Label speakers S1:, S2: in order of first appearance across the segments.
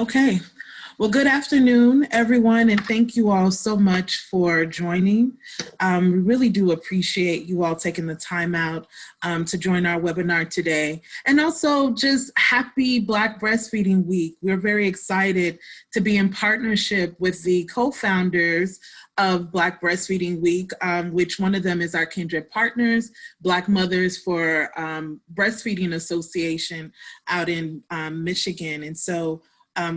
S1: Okay. Well, good afternoon, everyone, and thank you all so much for joining. We really do appreciate you all taking the time out to join our webinar today. And also just happy Black Breastfeeding Week. We're very excited to be in partnership with the co-founders of Black Breastfeeding Week, which one of them is our kindred partners, Black Mothers for Breastfeeding Association out in Michigan. And so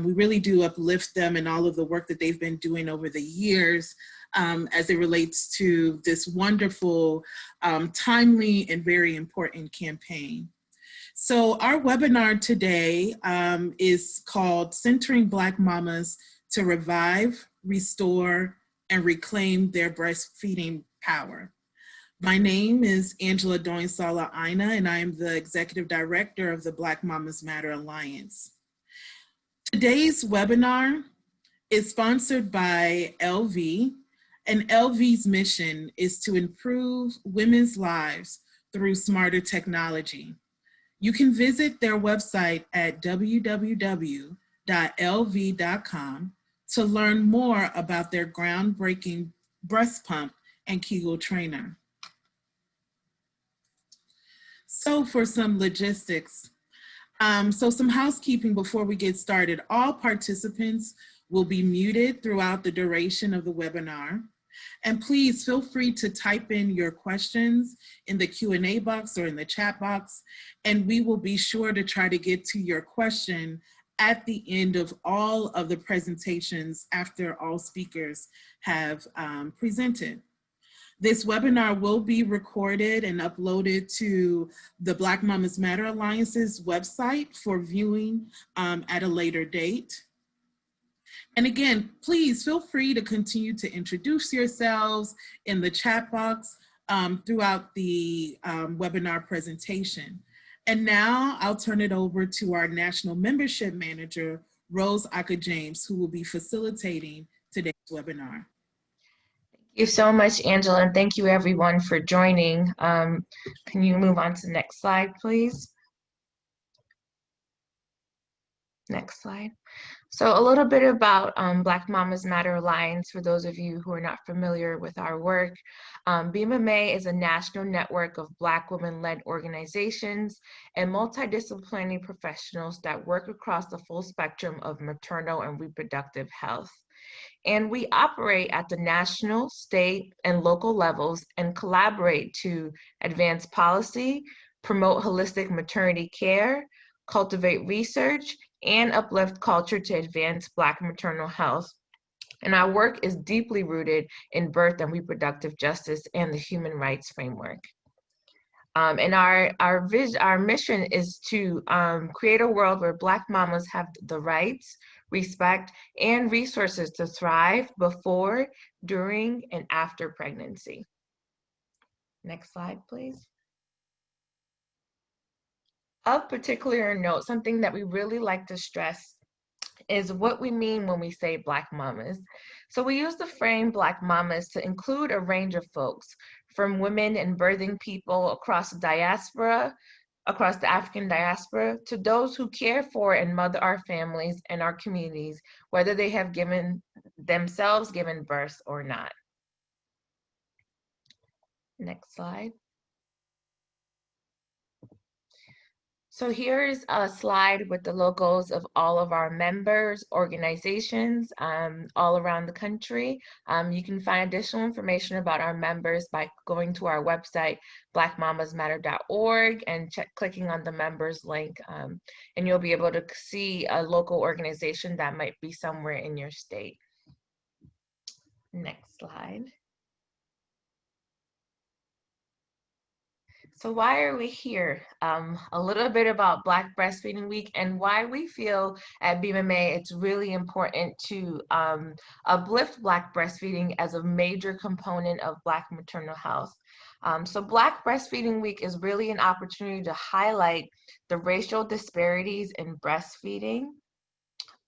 S1: we really do uplift them and all of the work that they've been doing over the years as it relates to this wonderful, timely, and very important campaign. So our webinar today is called Centering Black Mamas to Revive, Restore, and Reclaim Their Breastfeeding Power. My name is Angela Doinsala-Aina, and I am the Executive Director of the Black Mamas Matter Alliance. Today's webinar is sponsored by LV, and LV's mission is to improve women's lives through smarter technology. You can visit their website at www.lv.com to learn more about their groundbreaking breast pump and Kegel trainer. So for some logistics, so some housekeeping before we get started. All participants will be muted throughout the duration of the webinar. And please feel free to type in your questions in the Q&A box or in the chat box, and we will be sure to try to get to your question at the end of all of the presentations after all speakers have presented. This webinar will be recorded and uploaded to the Black Mamas Matter Alliance's website for viewing at a later date. And again, please feel free to continue to introduce yourselves in the chat box throughout the webinar presentation. And now I'll turn it over to our National Membership Manager, Rose Aka-James, who will be facilitating today's webinar.
S2: Thank you so much, Angela, and thank you everyone for joining. Can you move on to the next slide, please? Next slide. So a little bit about Black Mamas Matter Alliance, for those of you who are not familiar with our work. BMMA is a national network of Black women-led organizations and multidisciplinary professionals that work across the full spectrum of maternal and reproductive health. And we operate at the national, state, and local levels and collaborate to advance policy, promote holistic maternity care, cultivate research, and uplift culture to advance Black maternal health. And our work is deeply rooted in birth and reproductive justice and the human rights framework. And our mission is to create a world where Black mamas have the rights, respect, and resources to thrive before, during, and after pregnancy. Next slide, please. Of particular note, something that we really like to stress is what we mean when we say Black mamas. So we use the frame Black mamas to include a range of folks, from women and birthing people across the diaspora, across the African diaspora, to those who care for and mother our families and our communities, whether they have given birth or not. Next slide. So here's a slide with the logos of all of our members, organizations, all around the country. You can find additional information about our members by going to our website, blackmamasmatter.org, and clicking on the members link, and you'll be able to see a local organization that might be somewhere in your state. Next slide. So why are we here? A little bit about Black Breastfeeding Week and why we feel at BMMA it's really important to uplift Black breastfeeding as a major component of Black maternal health. So Black Breastfeeding Week is really an opportunity to highlight the racial disparities in breastfeeding,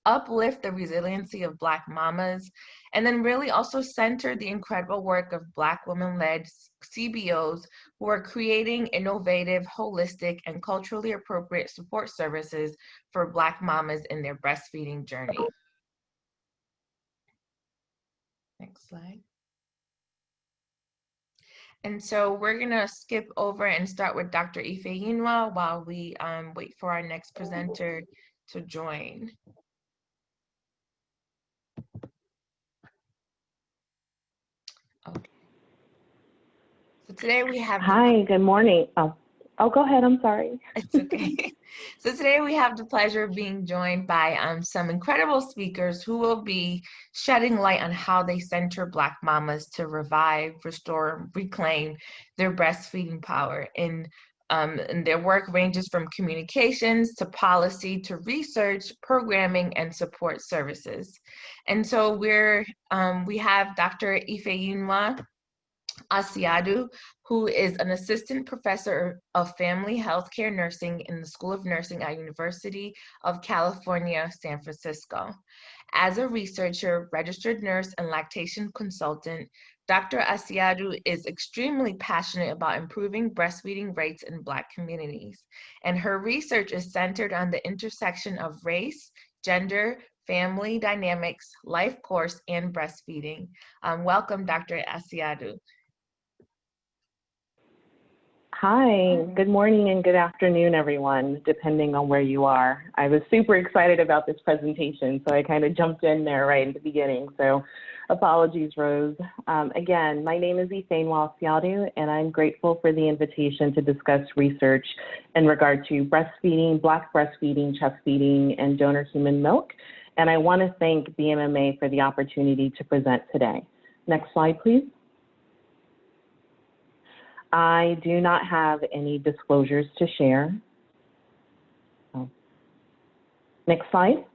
S2: uplift the resiliency of Black mamas, and then really also center the incredible work of Black women-led CBOs who are creating innovative, holistic, and culturally appropriate support services for Black mamas in their breastfeeding journey. Next slide. And so we're gonna skip over and start with Dr. Ifeyinwa while we wait for our next presenter to join. Okay. So today we have—
S3: Hi, good morning. Oh, go ahead, I'm sorry.
S2: It's okay. So today we have the pleasure of being joined by some incredible speakers who will be shedding light on how they center Black mamas to revive, restore, reclaim their breastfeeding power. And their work ranges from communications to policy to research, programming, and support services. And so we have Dr. Ifeyinwa Asiodu, who is an assistant professor of family healthcare nursing in the School of Nursing at University of California, San Francisco. As a researcher, registered nurse, and lactation consultant, Dr. Asiodu is extremely passionate about improving breastfeeding rates in Black communities. And her research is centered on the intersection of race, gender, family dynamics, life course, and breastfeeding. Welcome, Dr. Asiodu.
S3: Hi, good morning and good afternoon, everyone, depending on where you are. I was super excited about this presentation, so I kind of jumped in there right at the beginning. So apologies, Rose. Again, my name is Ifeyinwa Asiodu, and I'm grateful for the invitation to discuss research in regard to breastfeeding, Black breastfeeding, chest feeding, and donor human milk. And I want to thank BMMA for the opportunity to present today. Next slide, please. I do not have any disclosures to share. Oh. Next slide.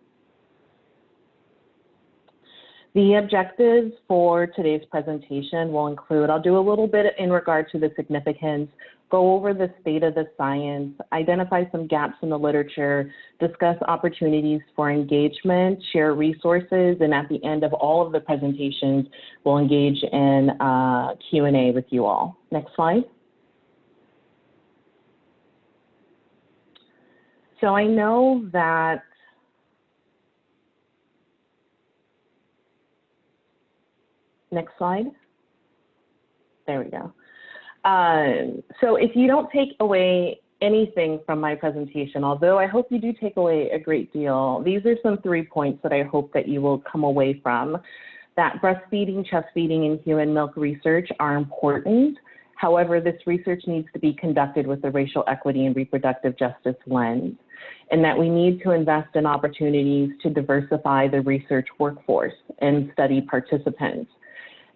S3: The objectives for today's presentation will include, I'll do a little bit in regard to the significance, go over the state of the science, identify some gaps in the literature, discuss opportunities for engagement, share resources, and at the end of all of the presentations, we'll engage in Q&A with you all. Next slide. So I know that next slide. There we go. So if you don't take away anything from my presentation, although I hope you do take away a great deal, these are some 3 points that I hope that you will come away from. That breastfeeding, chest feeding, and human milk research are important. However, this research needs to be conducted with a racial equity and reproductive justice lens, and that we need to invest in opportunities to diversify the research workforce and study participants.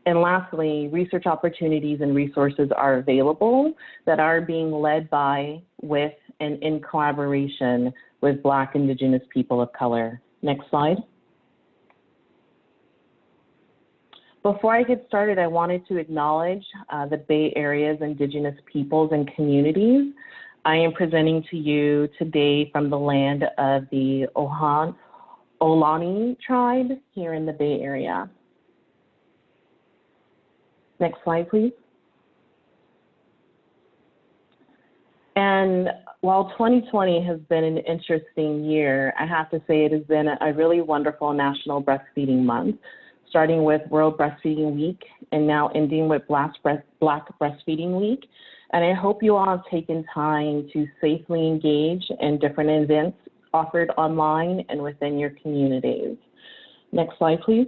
S3: And lastly, research opportunities and resources are available that are being led by, with, and in collaboration with Black, Indigenous people of color. Next slide. Before I get started, I wanted to acknowledge the Bay Area's Indigenous peoples and communities. I am presenting to you today from the land of the Ohlone tribe here in the Bay Area. Next slide, please. And while 2020 has been an interesting year, I have to say it has been a really wonderful National Breastfeeding Month, starting with World Breastfeeding Week and now ending with Black Breastfeeding Week. And I hope you all have taken time to safely engage in different events offered online and within your communities. Next slide, please.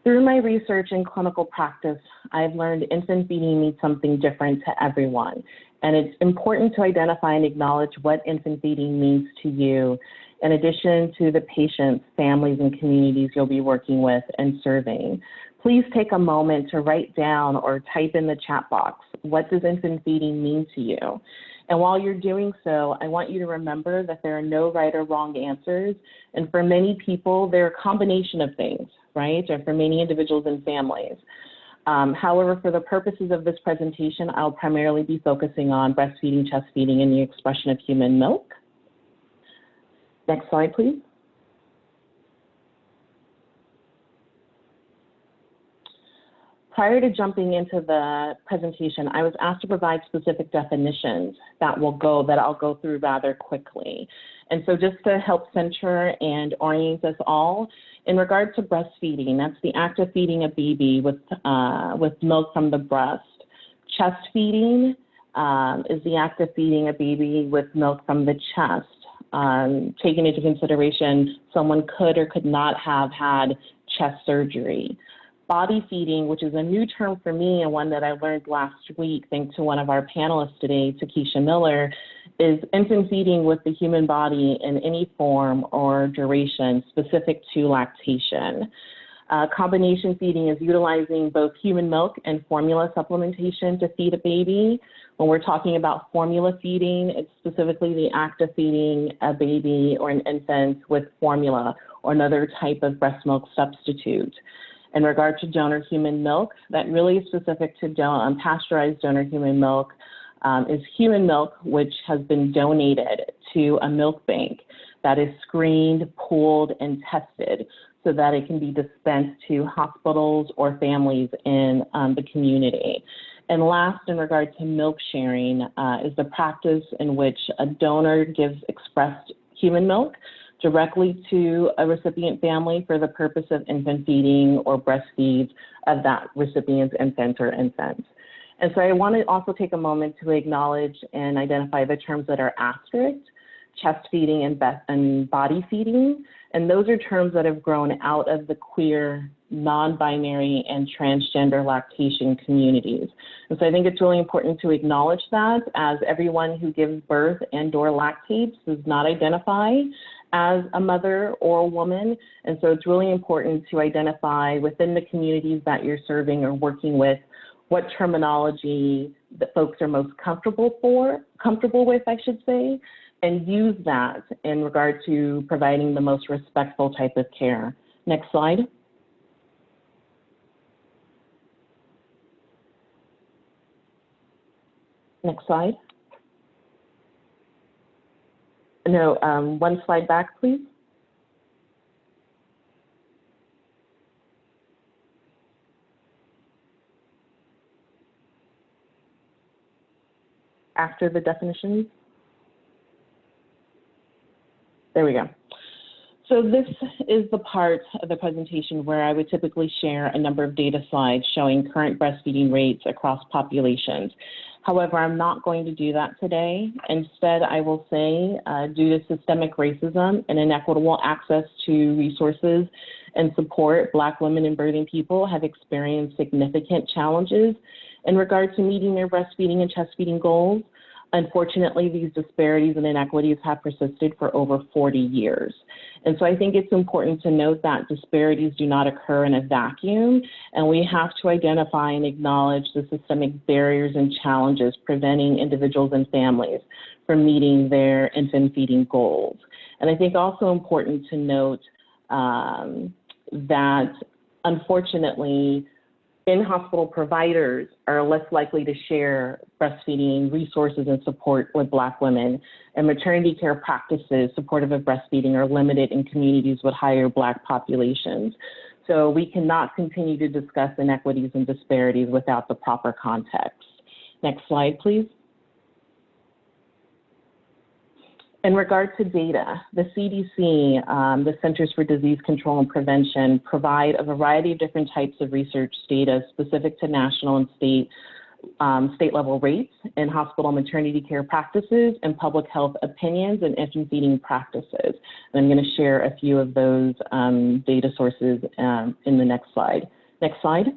S3: Through my research and clinical practice, I've learned infant feeding means something different to everyone. And it's important to identify and acknowledge what infant feeding means to you, in addition to the patients, families, and communities you'll be working with and serving. Please take a moment to write down or type in the chat box, what does infant feeding mean to you? And while you're doing so, I want you to remember that there are no right or wrong answers. And for many people, they're a combination of things, right? Or for many individuals and families. However, for the purposes of this presentation, I'll primarily be focusing on breastfeeding, chest feeding, and the expression of human milk. Next slide, please. Prior to jumping into the presentation, I was asked to provide specific definitions that I'll go through rather quickly. And so just to help center and orient us all, in regard to breastfeeding, that's the act of feeding a baby with milk from the breast. Chest feeding is the act of feeding a baby with milk from the chest. Taking into consideration, someone could or could not have had chest surgery. Body feeding, which is a new term for me and one that I learned last week thanks to one of our panelists today, Takisha Miller, is infant feeding with the human body in any form or duration specific to lactation. Combination feeding is utilizing both human milk and formula supplementation to feed a baby. When we're talking about formula feeding, it's specifically the act of feeding a baby or an infant with formula or another type of breast milk substitute. In regard to donor human milk, that really is specific to pasteurized donor human milk, is human milk which has been donated to a milk bank that is screened, pooled, and tested so that it can be dispensed to hospitals or families in the community. And last, in regard to milk sharing, is the practice in which a donor gives expressed human milk directly to a recipient family for the purpose of infant feeding or breastfeeds of that recipient's infant or infants. And so I want to also take a moment to acknowledge and identify the terms that are asterisked, chest feeding and body feeding. And those are terms that have grown out of the queer, non-binary, and transgender lactation communities. And so I think it's really important to acknowledge that, as everyone who gives birth and/or lactates does not identify as a mother or a woman. And so it's really important to identify within the communities that you're serving or working with what terminology that folks are most comfortable with, I should say, and use that in regard to providing the most respectful type of care. Next slide. Next slide. No, one slide back, please. After the definitions. There we go. So this is the part of the presentation where I would typically share a number of data slides showing current breastfeeding rates across populations. However, I'm not going to do that today. Instead, I will say, due to systemic racism and inequitable access to resources and support, Black women and birthing people have experienced significant challenges in regard to meeting their breastfeeding and chest feeding goals. Unfortunately, these disparities and inequities have persisted for over 40 years. And so I think it's important to note that disparities do not occur in a vacuum, and we have to identify and acknowledge the systemic barriers and challenges preventing individuals and families from meeting their infant feeding goals. And I think also important to note that unfortunately, in-hospital providers are less likely to share breastfeeding resources and support with Black women, and maternity care practices supportive of breastfeeding are limited in communities with higher Black populations. So we cannot continue to discuss inequities and disparities without the proper context. Next slide, please. In regard to data, the CDC, the Centers for Disease Control and Prevention, provide a variety of different types of research data specific to national and state level rates in hospital maternity care practices and public health opinions and infant feeding practices. And I'm going to share a few of those data sources in the next slide. Next slide.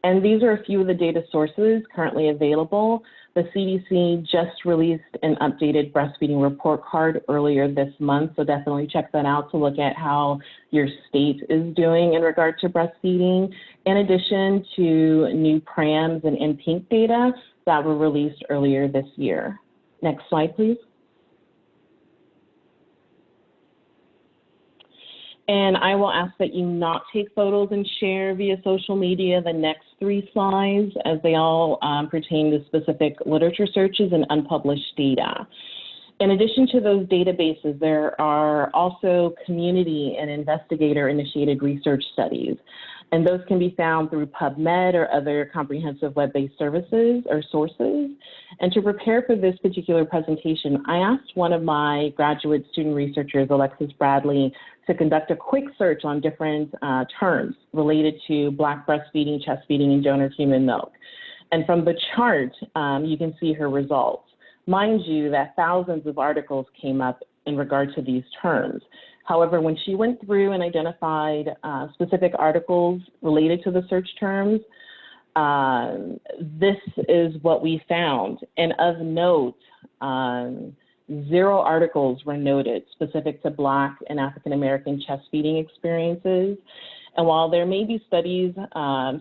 S3: And these are a few of the data sources currently available. The CDC just released an updated breastfeeding report card earlier this month, so definitely check that out to look at how your state is doing in regard to breastfeeding, in addition to new PRAMs and NPINK data that were released earlier this year. Next slide, please. And I will ask that you not take photos and share via social media the next 3 slides, as they all pertain to specific literature searches and unpublished data. In addition to those databases, there are also community and investigator-initiated research studies, and those can be found through PubMed or other comprehensive web-based services or sources. And to prepare for this particular presentation, I asked one of my graduate student researchers, Alexis Bradley, to conduct a quick search on different terms related to Black breastfeeding, chest feeding, and donor human milk. And from the chart, you can see her results. Mind you that thousands of articles came up in regard to these terms. However, when she went through and identified specific articles related to the search terms, this is what we found. And of note, 0 articles were noted specific to Black and African American chest feeding experiences. And while there may be studies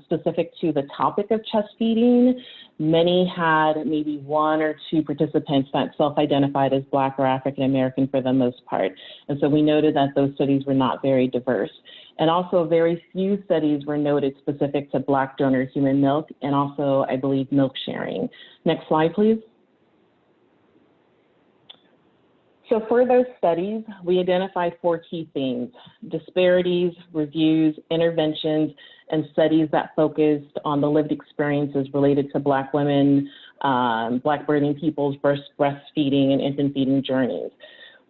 S3: specific to the topic of chest feeding, many had maybe 1 or 2 participants that self-identified as Black or African American for the most part. And so we noted that those studies were not very diverse. And also very few studies were noted specific to Black donor human milk and also, I believe, milk sharing. Next slide, please. So for those studies, we identified 4 key themes: disparities, reviews, interventions, and studies that focused on the lived experiences related to Black women, Black birthing people's breastfeeding and infant feeding journeys,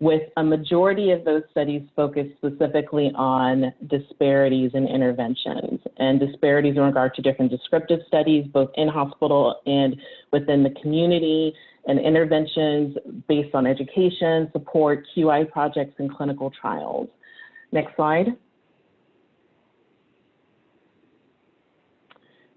S3: with a majority of those studies focused specifically on disparities and interventions, and disparities in regard to different descriptive studies, both in hospital and within the community, and interventions based on education, support, QI projects, and clinical trials. Next slide.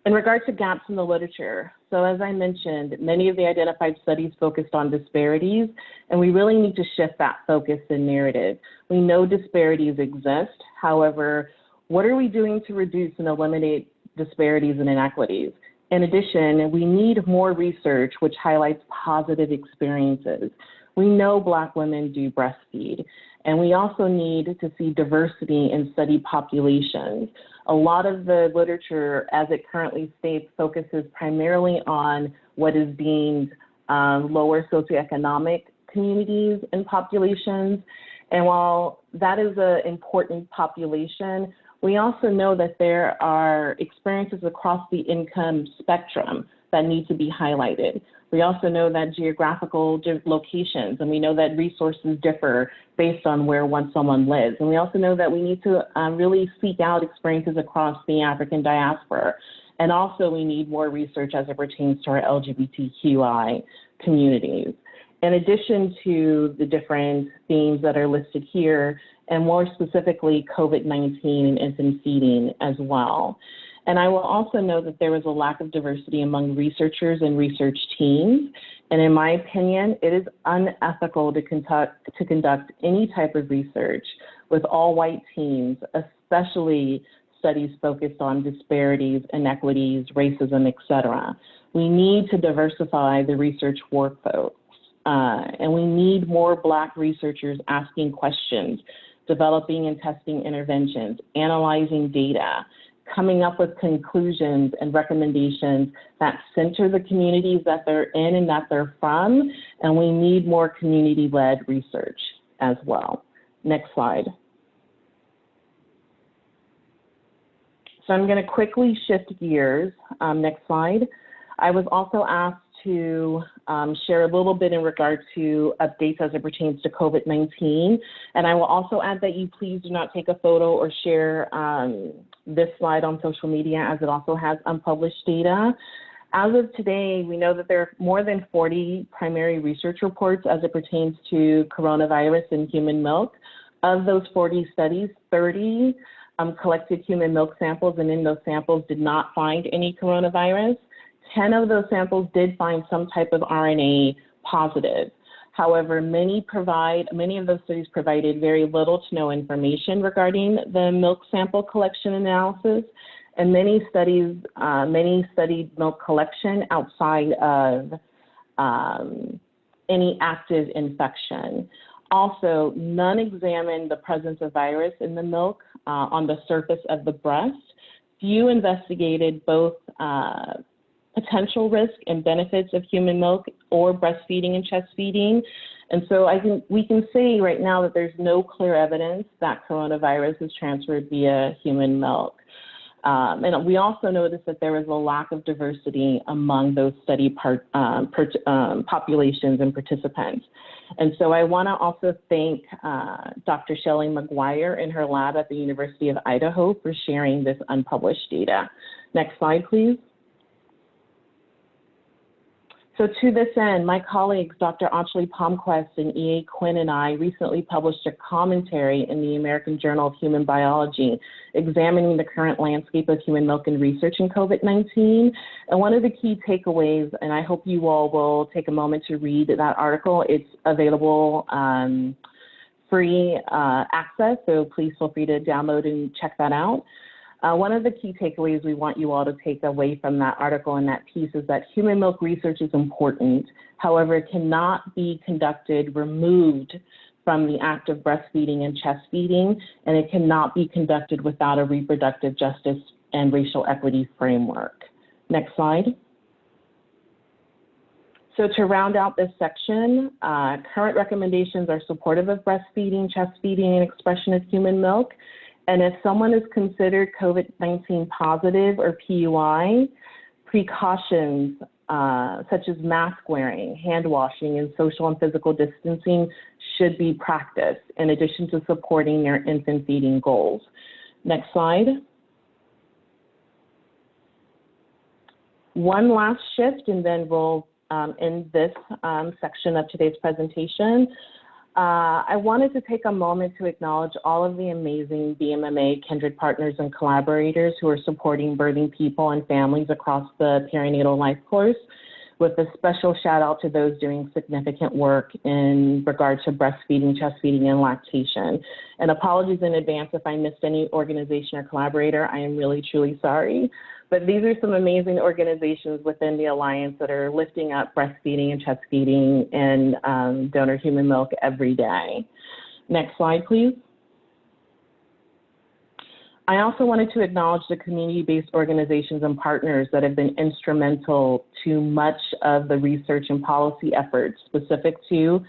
S3: In regard to gaps in the literature, so as I mentioned, many of the identified studies focused on disparities, and we really need to shift that focus and narrative. We know disparities exist. However, what are we doing to reduce and eliminate disparities and inequities? In addition, we need more research which highlights positive experiences. We know Black women do breastfeed, and we also need to see diversity in study populations. A lot of the literature, as it currently states, focuses primarily on what is deemed lower socioeconomic communities and populations. And while that is an important population, we also know that there are experiences across the income spectrum that need to be highlighted. We also know that geographical locations, and we know that resources differ based on where someone lives. And we also know that we need to really seek out experiences across the African diaspora. And also we need more research as it pertains to our LGBTQI communities. In addition to the different themes that are listed here, and more specifically COVID-19 and infant feeding as well. And I will also note that there was a lack of diversity among researchers and research teams. And in my opinion, it is unethical to conduct any type of research with all white teams, especially studies focused on disparities, inequities, racism, et cetera. We need to diversify the research workforce. And we need more Black researchers asking questions, developing and testing interventions, analyzing data, coming up with conclusions and recommendations that center the communities that they're in and that they're from, and we need more community-led research as well. Next slide. So I'm going to quickly shift gears. Next slide. I was also asked to share a little bit in regard to updates as it pertains to COVID-19. And I will also add that you please do not take a photo or share this slide on social media, as it also has unpublished data. As of today, we know that there are more than 40 primary research reports as it pertains to coronavirus in human milk. Of those 40 studies, 30 collected human milk samples, and in those samples did not find any coronavirus. 10 of those samples did find some type of RNA positive. However, many of those studies provided very little to no information regarding the milk sample collection analysis, and many studied milk collection outside of any active infection. Also, none examined the presence of virus in the milk on the surface of the breast. Few investigated both potential risk and benefits of human milk or breastfeeding and chest feeding. And so I think we can say right now that there's no clear evidence that coronavirus is transferred via human milk. And we also noticed that there was a lack of diversity among those study populations and participants. And so I want to also thank Dr. Shelley McGuire and her lab at the University of Idaho for sharing this unpublished data. Next slide, please. So to this end, my colleagues, Dr. Anjali Palmquist and E.A. Quinn and I recently published a commentary in the American Journal of Human Biology examining the current landscape of human milk and research in COVID-19. And one of the key takeaways, and I hope you all will take a moment to read that article, it's available free access, so please feel free to download and check that out. One of the key takeaways we want you all to take away from that article and that piece is that human milk research is important. However, it cannot be conducted removed from the act of breastfeeding and chest feeding, and it cannot be conducted without a reproductive justice and racial equity framework. Next slide. So to round out this section, current recommendations are supportive of breastfeeding, chest feeding, and expression of human milk. And if someone is considered COVID-19 positive or PUI, precautions such as mask wearing, hand washing, and social and physical distancing should be practiced in addition to supporting their infant feeding goals. Next slide. One last shift, and then we'll end this section of today's presentation. I wanted to take a moment to acknowledge all of the amazing BMMA kindred partners and collaborators who are supporting birthing people and families across the perinatal life course, with a special shout out to those doing significant work in regard to breastfeeding, chest feeding, and lactation. And apologies in advance if I missed any organization or collaborator. I am really, truly sorry. But these are some amazing organizations within the Alliance that are lifting up breastfeeding and chest feeding and donor human milk every day. Next slide, please. I also wanted to acknowledge the community-based organizations and partners that have been instrumental to much of the research and policy efforts specific to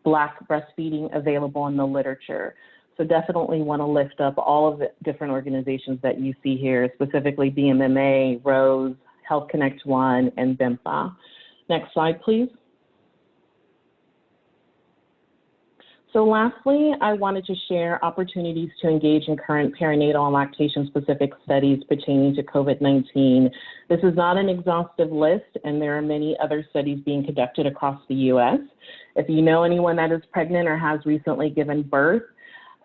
S3: Black breastfeeding available in the literature. So definitely want to lift up all of the different organizations that you see here, specifically BMMA, ROSE, Health Connect One, and BIMPA. Next slide, please. So lastly, I wanted to share opportunities to engage in current perinatal and lactation-specific studies pertaining to COVID-19. This is not an exhaustive list, and there are many other studies being conducted across the U.S. If you know anyone that is pregnant or has recently given birth,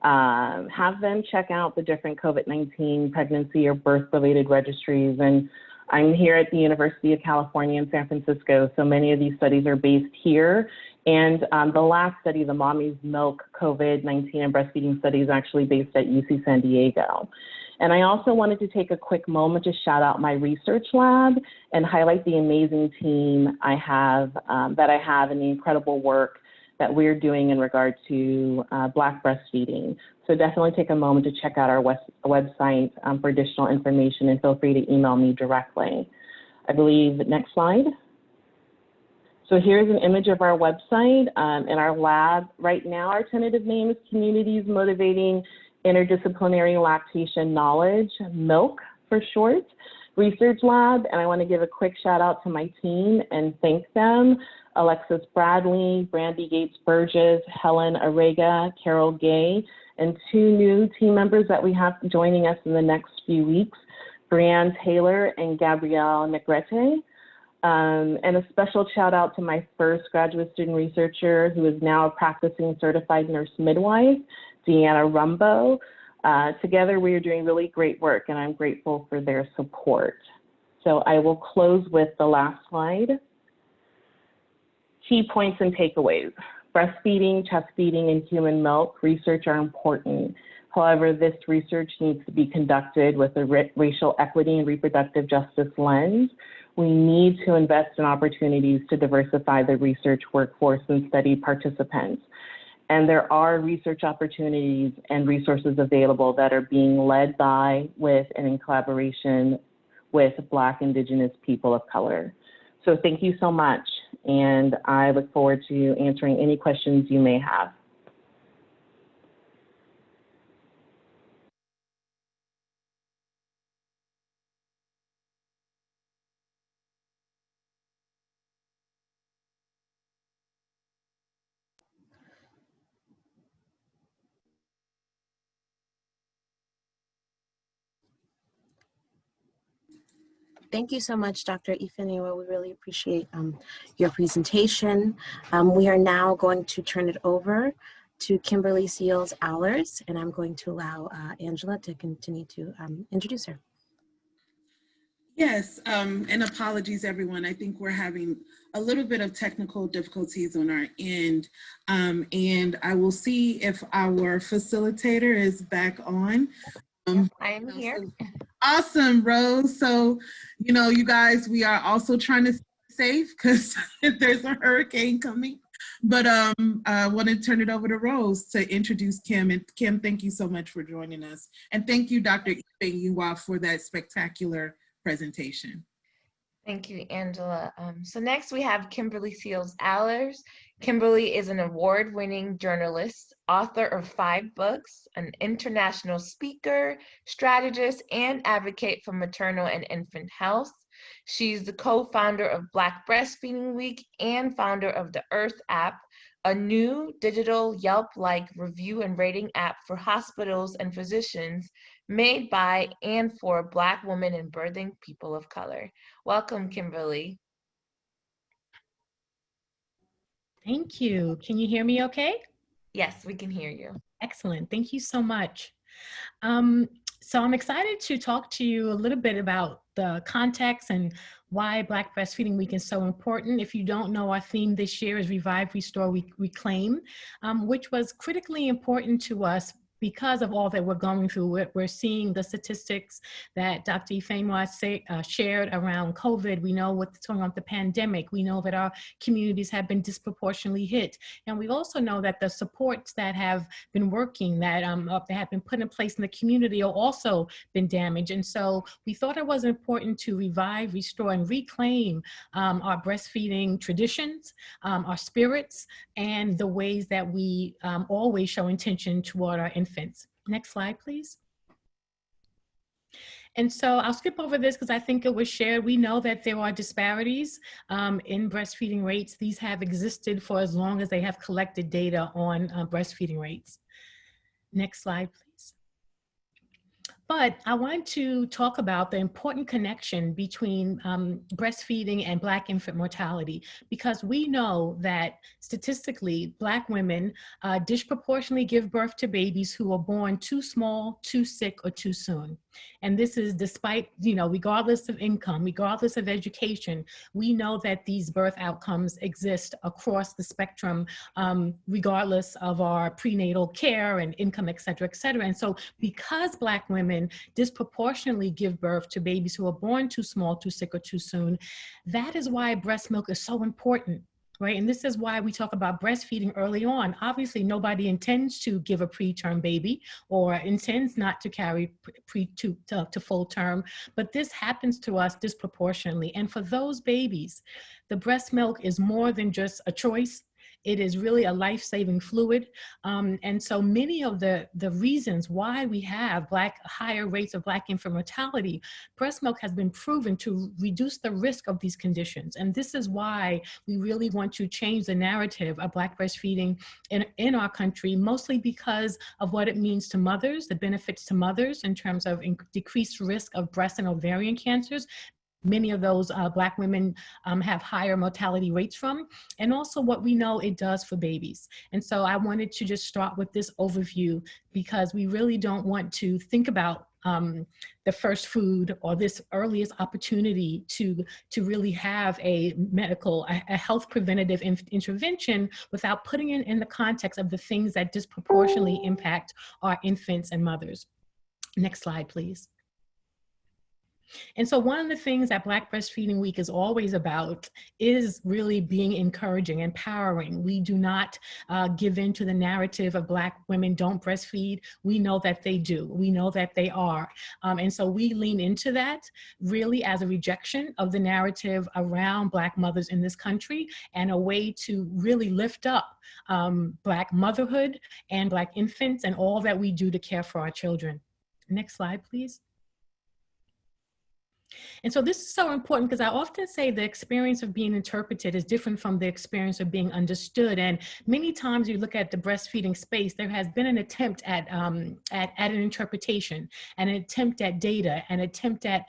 S3: have them check out the different COVID-19 pregnancy or birth-related registries. And I'm here at the University of California in San Francisco, so many of these studies are based here. And the last study, the Mommy's Milk COVID-19 and Breastfeeding Study, is actually based at UC San Diego. And I also wanted to take a quick moment to shout out my research lab and highlight the amazing team I have, and the incredible work that we're doing in regard to Black breastfeeding. So definitely take a moment to check out our website for additional information, and feel free to email me directly. I believe, next slide. So here's an image of our website and our lab. Right now, our tentative name is Communities Motivating Interdisciplinary Lactation Knowledge, MILK for short, Research Lab. And I want to give a quick shout out to my team and thank them. Alexis Bradley, Brandy Gates Burgess, Helen Arega, Carol Gay, and two new team members that we have joining us in the next few weeks, Brianne Taylor and Gabrielle Negrete. And a special shout out to my first graduate student researcher, who is now a practicing certified nurse midwife, Deanna Rumbo. Together we are doing really great work, and I'm grateful for their support. So I will close with the last slide. Key points and takeaways. Breastfeeding, chest feeding, and human milk research are important. However, this research needs to be conducted with a racial equity and reproductive justice lens. We need to invest in opportunities to diversify the research workforce and study participants. And there are research opportunities and resources available that are being led by, with, and in collaboration with Black, Indigenous people of color. So thank you so much. And I look forward to answering any questions you may have.
S4: Thank you so much, Dr. Ifeyinwa. We really appreciate your presentation. We are now going to turn it over to Kimberly Seals Allers, and I'm going to allow Angela to continue to introduce her.
S1: Yes, and apologies, everyone. I think we're having a little bit of technical difficulties on our end, and I will see if our facilitator is back on.
S2: I am here.
S1: Awesome, Rose. So, you know, you guys, we are also trying to stay safe because there's a hurricane coming. But I want to turn it over to Rose to introduce Kim. And Kim, thank you so much for joining us. And thank you, Dr. Ifeyinwa, for that spectacular presentation.
S2: Thank you, Angela. So next we have Kimberly Seals Allers. Kimberly is an award-winning journalist, author of 5 books, an international speaker, strategist, and advocate for maternal and infant health. She's the co-founder of Black Breastfeeding Week and founder of the Irth App, a new digital Yelp-like review and rating app for hospitals and physicians made by and for Black women and birthing people of color. Welcome, Kimberly.
S5: Thank you. Can you hear me okay?
S2: Yes, we can hear you.
S5: Excellent. Thank you so much. So I'm excited to talk to you a little bit about the context and why Black Breastfeeding Week is so important. If you don't know, our theme this year is Revive, Restore, Reclaim, which was critically important to us because of all that we're going through. We're seeing the statistics that Dr. Ifeyinwa shared around COVID. We know what's going on with the pandemic. We know that our communities have been disproportionately hit. And we also know that the supports that have been working, that have been put in place in the community, have also been damaged. And so we thought it was important to revive, restore, and reclaim our breastfeeding traditions, our spirits, and the ways that we always show intention toward our infants. Next slide, please. And so I'll skip over this because I think it was shared. We know that there are disparities in breastfeeding rates. These have existed for as long as they have collected data on breastfeeding rates. Next slide, please. But I want to talk about the important connection between breastfeeding and Black infant mortality, because we know that statistically, Black women disproportionately give birth to babies who are born too small, too sick, or too soon. And this is despite, you know, regardless of income, regardless of education, we know that these birth outcomes exist across the spectrum, regardless of our prenatal care and income, et cetera, et cetera. And so because Black women disproportionately give birth to babies who are born too small, too sick, or too soon, that is why breast milk is so important. Right? And this is why we talk about breastfeeding early on. Obviously, nobody intends to give a preterm baby or intends not to carry to full term, but this happens to us disproportionately. And for those babies, the breast milk is more than just a choice. It is really a life-saving fluid. And so many of the reasons why we have higher rates of Black infant mortality, breast milk has been proven to reduce the risk of these conditions. And this is why we really want to change the narrative of Black breastfeeding in our country, mostly because of what it means to mothers, the benefits to mothers in terms of decreased risk of breast and ovarian cancers. Many of those Black women have higher mortality rates from, and also what we know it does for babies. And so I wanted to just start with this overview because we really don't want to think about the first food or this earliest opportunity to really have a health preventative intervention without putting it in the context of the things that disproportionately impact our infants and mothers. Next slide, please. And so one of the things that Black Breastfeeding Week is always about is really being encouraging, empowering. We do not give in to the narrative of Black women don't breastfeed. We know that they do. We know that they are. And so we lean into that really as a rejection of the narrative around Black mothers in this country, and a way to really lift up Black motherhood and Black infants and all that we do to care for our children. Next slide, please. And so this is so important because I often say the experience of being interpreted is different from the experience of being understood. And many times you look at the breastfeeding space, there has been an attempt at an interpretation, an attempt at data, an attempt at,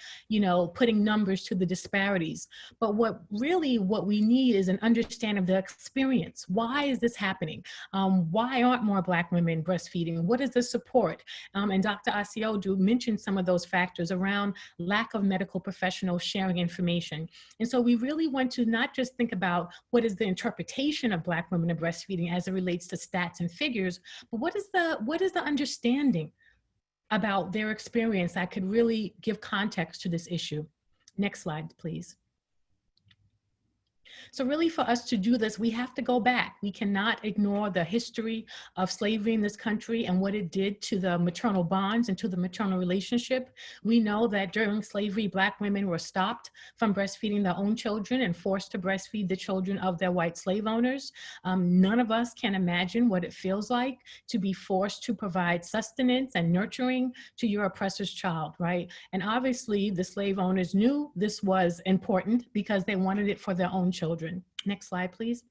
S5: putting numbers to the disparities. But what we need is an understanding of the experience. Why is this happening? Why aren't more Black women breastfeeding? What is the support? And Dr. Asiodu mentioned some of those factors around lack of medical professionals sharing information. And so we really want to not just think about what is the interpretation of Black women in breastfeeding as it relates to stats and figures, but what is the understanding about their experience that could really give context to this issue. Next slide, please. So really for us to do this, we have to go back. We cannot ignore the history of slavery in this country and what it did to the maternal bonds and to the maternal relationship. We know that during slavery, Black women were stopped from breastfeeding their own children and forced to breastfeed the children of their white slave owners. None of us can imagine what it feels like to be forced to provide sustenance and nurturing to your oppressor's child, right? And obviously the slave owners knew this was important because they wanted it for their own children. Next slide, please.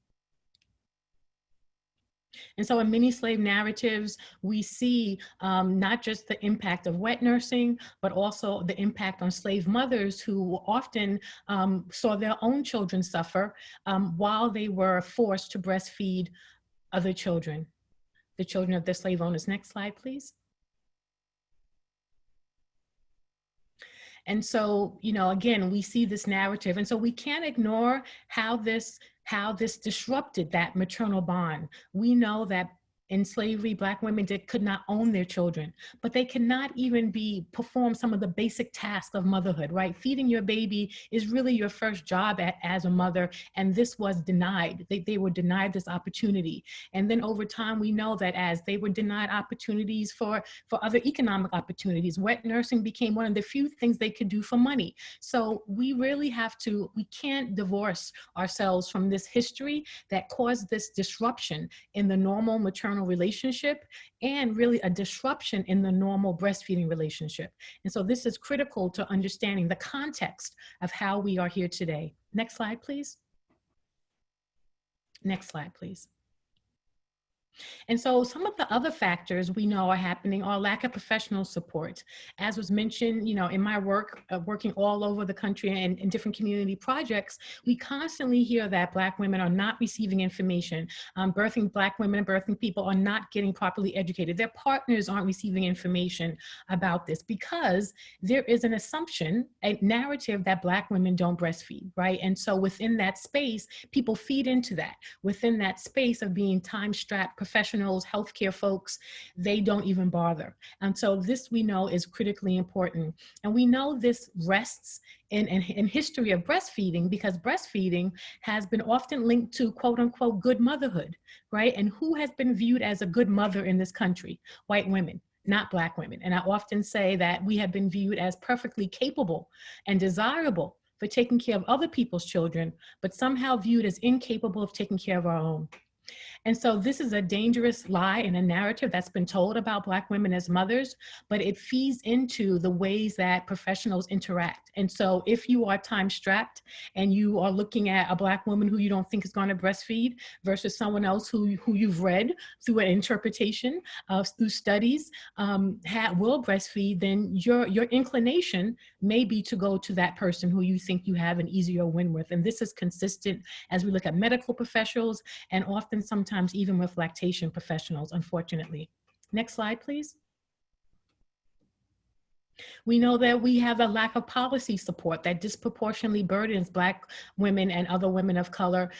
S5: And so in many slave narratives, we see not just the impact of wet nursing, but also the impact on slave mothers who often saw their own children suffer while they were forced to breastfeed other children, the children of their slave owners. Next slide, please. And so, again, we see this narrative. And so we can't ignore how this disrupted that maternal bond. We know that in slavery, Black women could not own their children, but they cannot even perform some of the basic tasks of motherhood, right? Feeding your baby is really your first job as a mother, and this was denied. They were denied this opportunity. And then over time, we know that as they were denied opportunities for other economic opportunities, wet nursing became one of the few things they could do for money. So we really we can't divorce ourselves from this history that caused this disruption in the normal maternal relationship and really a disruption in the normal breastfeeding relationship. And so this is critical to understanding the context of how we are here today. Next slide, please. Next slide, please. And so some of the other factors we know are happening are lack of professional support. As was mentioned, in my work, working all over the country and in different community projects, we constantly hear that Black women are not receiving information. Black women and birthing people are not getting properly educated. Their partners aren't receiving information about this because there is an assumption, a narrative that Black women don't breastfeed, right? And so within that space, people feed into that. Within that space of being time-strapped professionals, healthcare folks, they don't even bother. And so this we know is critically important. And we know this rests in history of breastfeeding because breastfeeding has been often linked to quote unquote good motherhood, right? And who has been viewed as a good mother in this country? White women, not Black women. And I often say that we have been viewed as perfectly capable and desirable for taking care of other people's children, but somehow viewed as incapable of taking care of our own. And so this is a dangerous lie and a narrative that's been told about Black women as mothers, but it feeds into the ways that professionals interact. And so if you are time-strapped and you are looking at a Black woman who you don't think is going to breastfeed versus someone else who you've read through an interpretation, through studies, will breastfeed, then your inclination may be to go to that person who you think you have an easier win with. And this is consistent as we look at medical professionals and often sometimes even with lactation professionals, unfortunately. Next slide, please. We know that we have a lack of policy support that disproportionately burdens Black women and other women of color.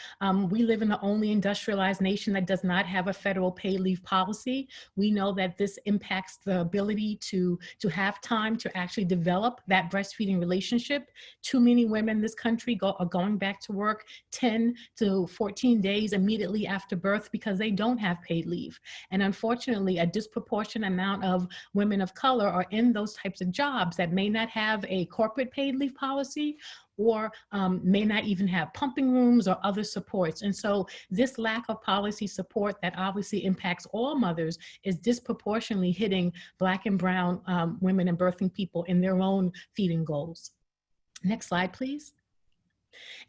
S5: We live in the only industrialized nation that does not have a federal paid leave policy. We know that this impacts the ability to have time to actually develop that breastfeeding relationship. Too many women in this country are going back to work 10 to 14 days immediately after birth because they don't have paid leave. And unfortunately, a disproportionate amount of women of color are in those types of jobs that may not have a corporate paid leave policy or may not even have pumping rooms or other supports. And so this lack of policy support that obviously impacts all mothers is disproportionately hitting Black and brown women and birthing people in their own feeding goals. Next slide, please.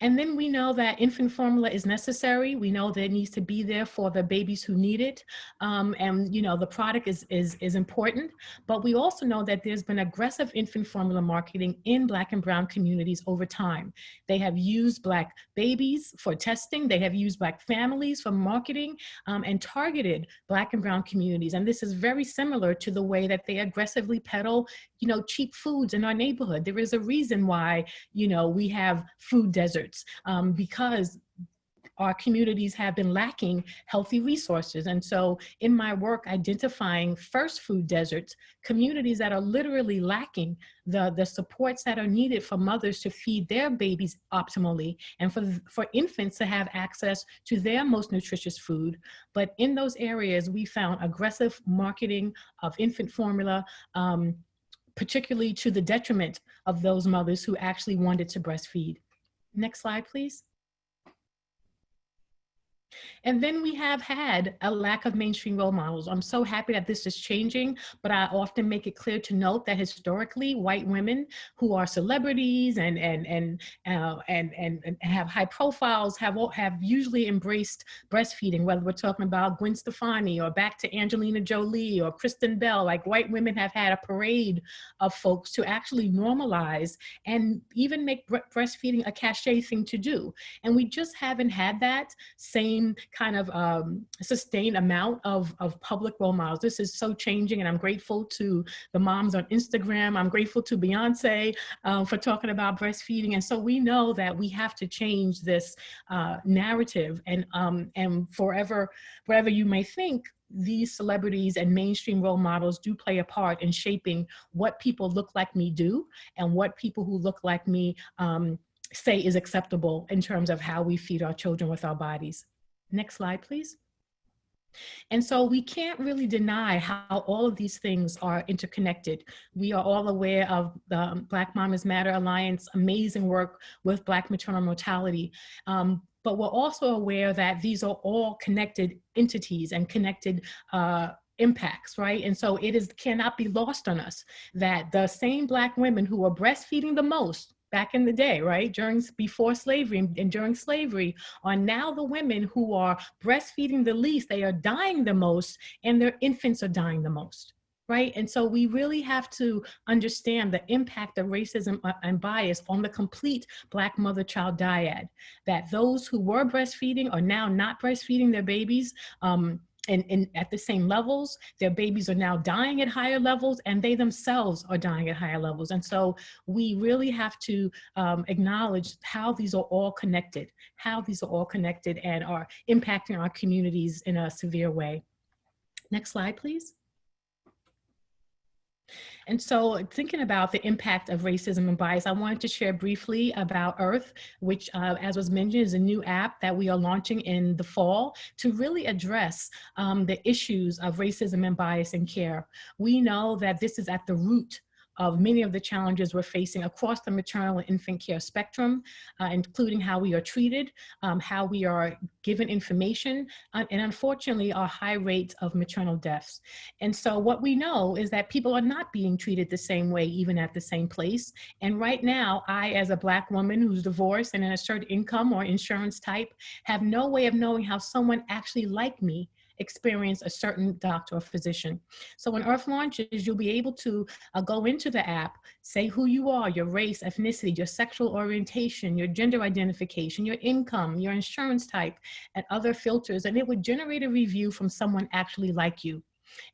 S5: And then we know that infant formula is necessary. We know that it needs to be there for the babies who need it. And you know, the product is important, but we also know that there's been aggressive infant formula marketing in Black and brown communities over time. They have used Black babies for testing. They have used Black families for marketing and targeted Black and brown communities. And this is very similar to the way that they aggressively peddle, you know, cheap foods in our neighborhood. There is a reason why, you know, we have food deserts because our communities have been lacking healthy resources. And so in my work for first food deserts, communities that are literally lacking the supports that are needed for mothers to feed their babies optimally and for infants to have access to their most nutritious food. But in those areas, we found aggressive marketing of infant formula, particularly to the detriment of those mothers who actually wanted to breastfeed. Next slide, please. And then we have had a lack of mainstream role models. I'm so happy that this is changing, but I often make it clear to note that historically, white women who are celebrities and have high profiles have usually embraced breastfeeding, whether we're talking about Gwen Stefani or back to Angelina Jolie or Kristen Bell. Like, white women have had a parade of folks to actually normalize and even make breastfeeding a cachet thing to do. And we just haven't had that same kind of sustained amount of public role models. This is so changing, and I'm grateful to the moms on Instagram. I'm grateful to Beyonce for talking about breastfeeding. And so we know that we have to change this narrative, and wherever you may think, these celebrities and mainstream role models do play a part in shaping what people look like me do and what people who look like me say is acceptable in terms of how we feed our children with our bodies. Next slide, please. And so we can't really deny how all of these things are interconnected. We are all aware of the Black Mamas Matter Alliance, amazing work with Black maternal mortality. But we're also aware that these are all connected entities and connected impacts, right? And so cannot be lost on us that the same Black women who are breastfeeding the most back in the day, right, before slavery and during slavery, are now the women who are breastfeeding the least. They are dying the most, and their infants are dying the most, right? And so we really have to understand the impact of racism and bias on the complete Black mother-child dyad, that those who were breastfeeding are now not breastfeeding their babies and at the same levels. Their babies are now dying at higher levels, and they themselves are dying at higher levels. And so we really have to acknowledge how these are all connected, and are impacting our communities in a severe way. Next slide, please. And so thinking about the impact of racism and bias, I wanted to share briefly about Irth, which, as was mentioned, is a new app that we are launching in the fall to really address the issues of racism and bias in care. We know that this is at the root of many of the challenges we're facing across the maternal and infant care spectrum, including how we are treated, how we are given information, and unfortunately, our high rates of maternal deaths. And so what we know is that people are not being treated the same way, even at the same place. And right now, I, as a Black woman who's divorced and in a certain income or insurance type, have no way of knowing how someone actually like me experience a certain doctor or physician. So when Irth launches, you'll be able to go into the app, say who you are, your race, ethnicity, your sexual orientation, your gender identification, your income, your insurance type, and other filters, and it would generate a review from someone actually like you.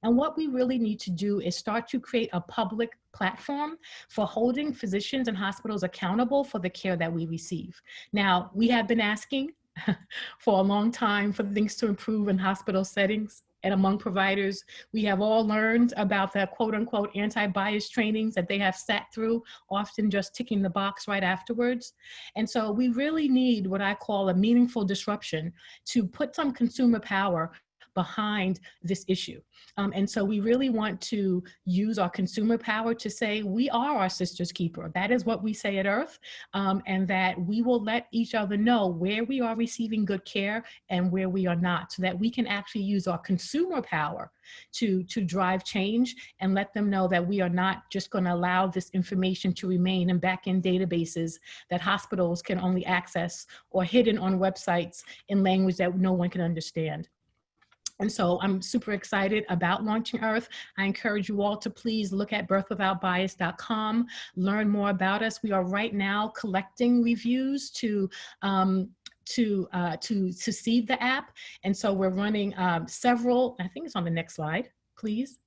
S5: And what we really need to do is start to create a public platform for holding physicians and hospitals accountable for the care that we receive. Now, we have been asking for a long time for things to improve in hospital settings and among providers. We have all learned about the quote unquote anti-bias trainings that they have sat through, often just ticking the box right afterwards. And so we really need what I call a meaningful disruption to put some consumer power behind this issue. And so we really want to use our consumer power to say, we are our sister's keeper. That is what we say at Irth, and that we will let each other know where we are receiving good care and where we are not, so that we can actually use our consumer power to drive change and let them know that we are not just going to allow this information to remain in back-end databases that hospitals can only access or hidden on websites in language that no one can understand. And so I'm super excited about launching Irth. I encourage you all to please look at birthwithoutbias.com, learn more about us. We are right now collecting reviews to seed the app. And so we're running several, I think it's on the next slide, please.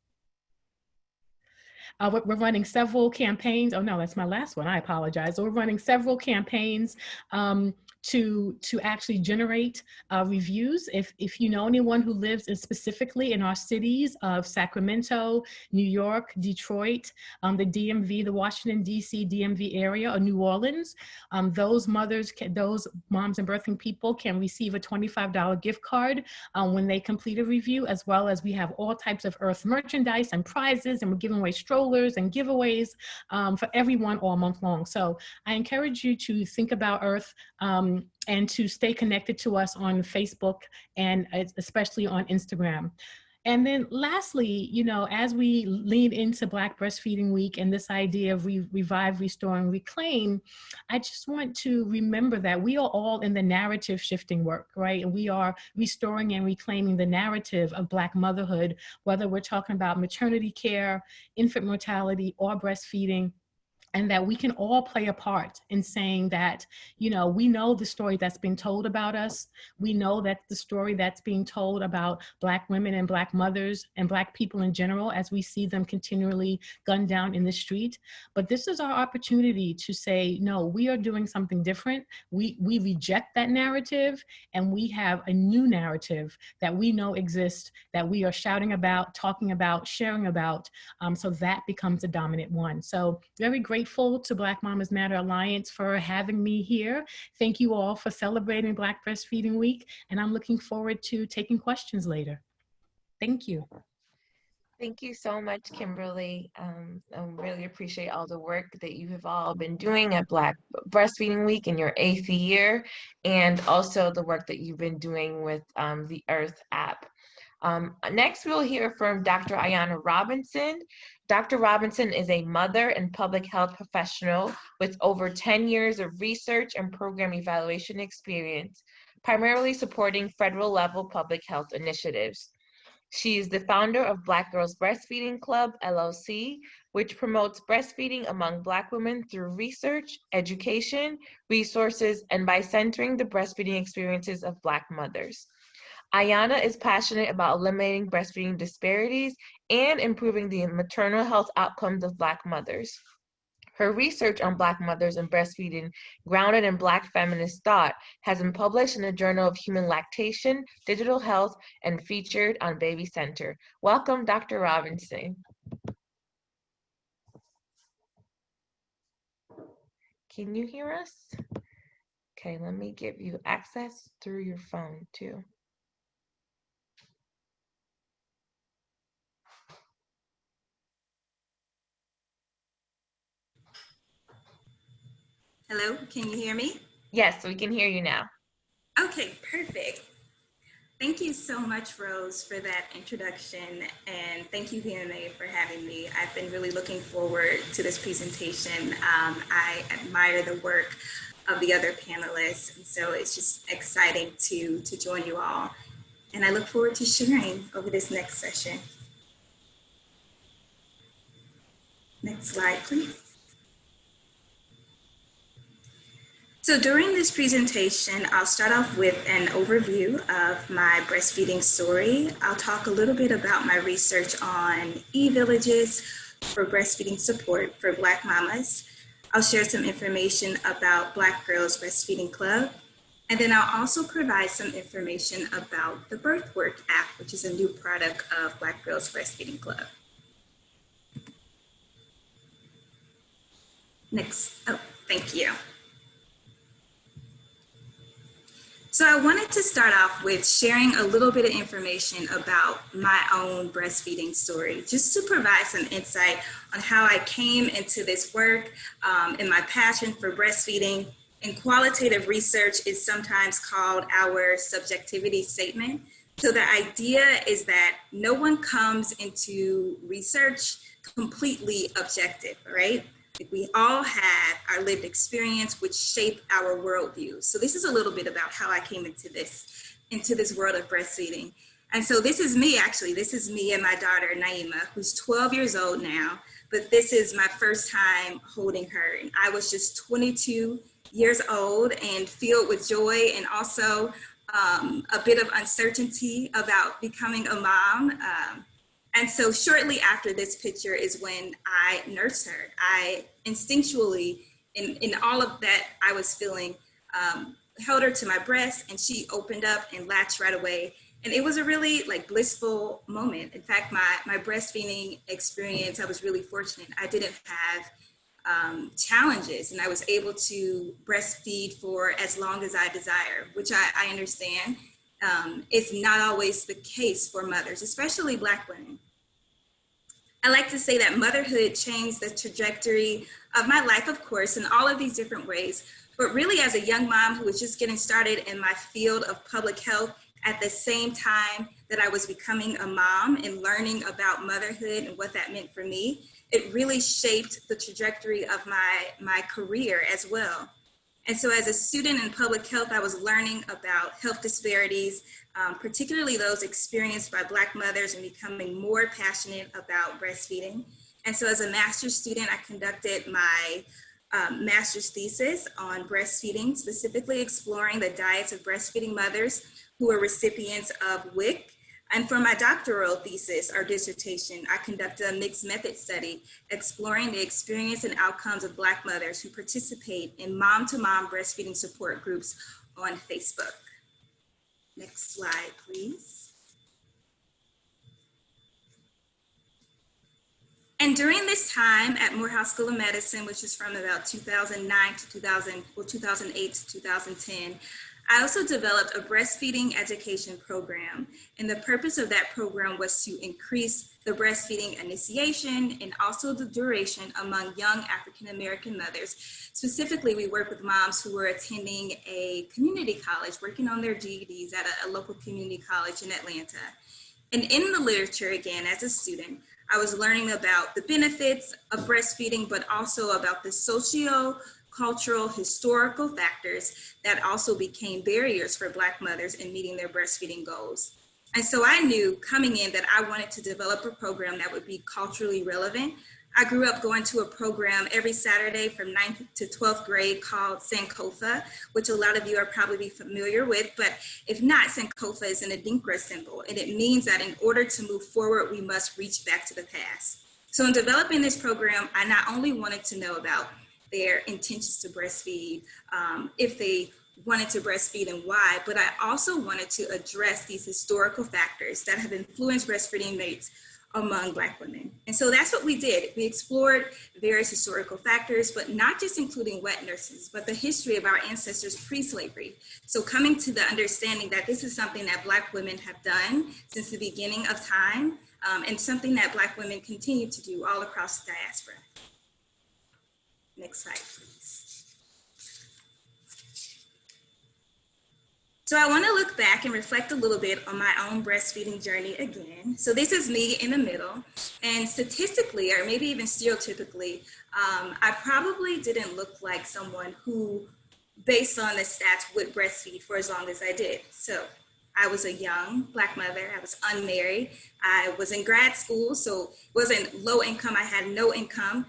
S5: We're running several campaigns. Oh no, that's my last one. I apologize. So we're running several campaigns to actually generate reviews. If you know anyone who lives specifically in our cities of Sacramento, New York, Detroit, the DMV, the Washington, D.C. DMV area, or New Orleans, those moms and birthing people can receive a $25 gift card when they complete a review, as well as we have all types of Irth merchandise and prizes, and we're giving away strollers and giveaways for everyone all month long. So I encourage you to think about Irth and to stay connected to us on Facebook and especially on Instagram. And then lastly, you know, as we lean into Black Breastfeeding Week and this idea of revive, restore, and reclaim, I just want to remember that we are all in the narrative shifting work, right? And we are restoring and reclaiming the narrative of Black motherhood, whether we're talking about maternity care, infant mortality, or breastfeeding. And that we can all play a part in saying that, you know, we know the story that's being told about us. We know that the story that's being told about Black women and Black mothers and Black people in general, as we see them continually gunned down in the street. But this is our opportunity to say, no, we are doing something different. We reject that narrative, and we have a new narrative that we know exists, that we are shouting about, talking about, sharing about, so that becomes the dominant one. So very grateful to Black Mamas Matter Alliance for having me here. Thank you all for celebrating Black Breastfeeding Week, and I'm looking forward to taking questions later. Thank you.
S2: Thank you so much, Kimberly. I really appreciate all the work that you have all been doing at Black Breastfeeding Week in your 8th year, and also the work that you've been doing with the Irth App. Next, we'll hear from Dr. Ayanna Robinson. Dr. Robinson is a mother and public health professional with over 10 years of research and program evaluation experience, primarily supporting federal-level public health initiatives. She is the founder of Black Girls Breastfeeding Club, LLC, which promotes breastfeeding among Black women through research, education, resources, and by centering the breastfeeding experiences of Black mothers. Ayanna is passionate about eliminating breastfeeding disparities and improving the maternal health outcomes of Black mothers. Her research on Black mothers and breastfeeding, grounded in Black feminist thought, has been published in the Journal of Human Lactation, Digital Health, and featured on Baby Center. Welcome, Dr. Robinson. Can you hear us? Okay, let me give you access through your phone too.
S6: Hello, can you hear me?
S2: Yes, we can hear you now.
S6: Okay, perfect. Thank you so much, Rose, for that introduction, and thank you, VMA, for having me. I've been really looking forward to this presentation. I admire the work of the other panelists, and so it's just exciting to join you all. And I look forward to sharing over this next session. Next slide, please. So during this presentation, I'll start off with an overview of my breastfeeding story. I'll talk a little bit about my research on e-villages for breastfeeding support for Black mamas. I'll share some information about Black Girls Breastfeeding Club. And then I'll also provide some information about the Birthwork app, which is a new product of Black Girls Breastfeeding Club. Next, oh, thank you. So I wanted to start off with sharing a little bit of information about my own breastfeeding story, just to provide some insight on how I came into this work and my passion for breastfeeding. And qualitative research is sometimes called our subjectivity statement. So the idea is that no one comes into research completely objective, right? We all had our lived experience, which shape our worldview. So this is a little bit about how I came into this world of breastfeeding. And so this is me, actually. This is me and my daughter, Naima, who's 12 years old now. But this is my first time holding her. And I was just 22 years old and filled with joy and also a bit of uncertainty about becoming a mom. And so shortly after this picture is when I nursed her. I instinctually, in all of that I was feeling, held her to my breast, and she opened up and latched right away. And it was a really blissful moment. In fact, my breastfeeding experience, I was really fortunate. I didn't have challenges, and I was able to breastfeed for as long as I desire, which I understand is not always the case for mothers, especially Black women. I like to say that motherhood changed the trajectory of my life, of course, in all of these different ways. But really, as a young mom who was just getting started in my field of public health at the same time that I was becoming a mom and learning about motherhood and what that meant for me, it really shaped the trajectory of my career as well. And so as a student in public health, I was learning about health disparities, particularly those experienced by Black mothers, and becoming more passionate about breastfeeding. And so as a master's student, I conducted my master's thesis on breastfeeding, specifically exploring the diets of breastfeeding mothers who were recipients of WIC. And for my doctoral thesis, or dissertation, I conducted a mixed method study exploring the experience and outcomes of Black mothers who participate in mom-to-mom breastfeeding support groups on Facebook. Next slide, please. And during this time at Morehouse School of Medicine, which is from about 2009 to 2008 to 2010, I also developed a breastfeeding education program. And the purpose of that program was to increase the breastfeeding initiation and also the duration among young African-American mothers. Specifically, we work with moms who were attending a community college, working on their GEDs at a local community college in Atlanta. And in the literature, again, as a student, I was learning about the benefits of breastfeeding, but also about the socio-cultural, historical factors that also became barriers for Black mothers in meeting their breastfeeding goals. And so I knew coming in that I wanted to develop a program that would be culturally relevant. I grew up going to a program every Saturday from 9th to 12th grade called Sankofa, which a lot of you are probably familiar with, but if not, Sankofa is an Adinkra symbol, and it means that in order to move forward, we must reach back to the past. So in developing this program, I not only wanted to know about their intentions to breastfeed, if they wanted to breastfeed and why, but I also wanted to address these historical factors that have influenced breastfeeding rates among Black women. And so that's what we did. We explored various historical factors, but not just including wet nurses, but the history of our ancestors pre-slavery. So coming to the understanding that this is something that Black women have done since the beginning of time, and something that Black women continue to do all across the diaspora. Next slide, please. So I want to look back and reflect a little bit on my own breastfeeding journey again. So this is me in the middle, and statistically, or maybe even stereotypically, I probably didn't look like someone who, based on the stats, would breastfeed for as long as I did. So I was a young Black mother. I was unmarried. I was in grad school, so it wasn't low income. I had no income.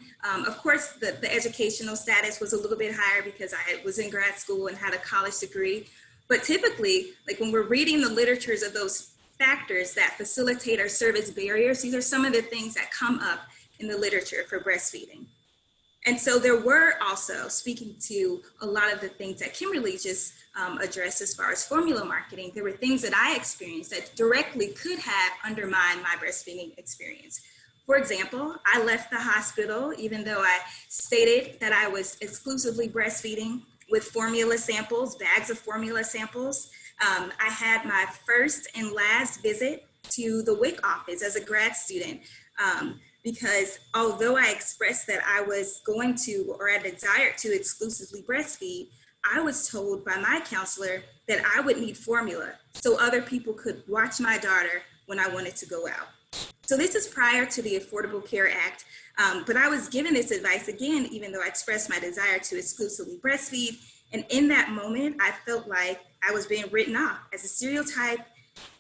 S6: Of course, the educational status was a little bit higher because I was in grad school and had a college degree. But typically, like when we're reading the literatures of those factors that facilitate or serve as barriers, these are some of the things that come up in the literature for breastfeeding. And so there were also, speaking to a lot of the things that Kimberly just addressed as far as formula marketing, there were things that I experienced that directly could have undermined my breastfeeding experience. For example, I left the hospital, even though I stated that I was exclusively breastfeeding, with formula samples, bags of formula samples. I had my first and last visit to the WIC office as a grad student. Because although I expressed that I was going to, or I desired to exclusively breastfeed, I was told by my counselor that I would need formula so other people could watch my daughter when I wanted to go out. So this is prior to the Affordable Care Act, but I was given this advice again, even though I expressed my desire to exclusively breastfeed. And in that moment, I felt like I was being written off as a stereotype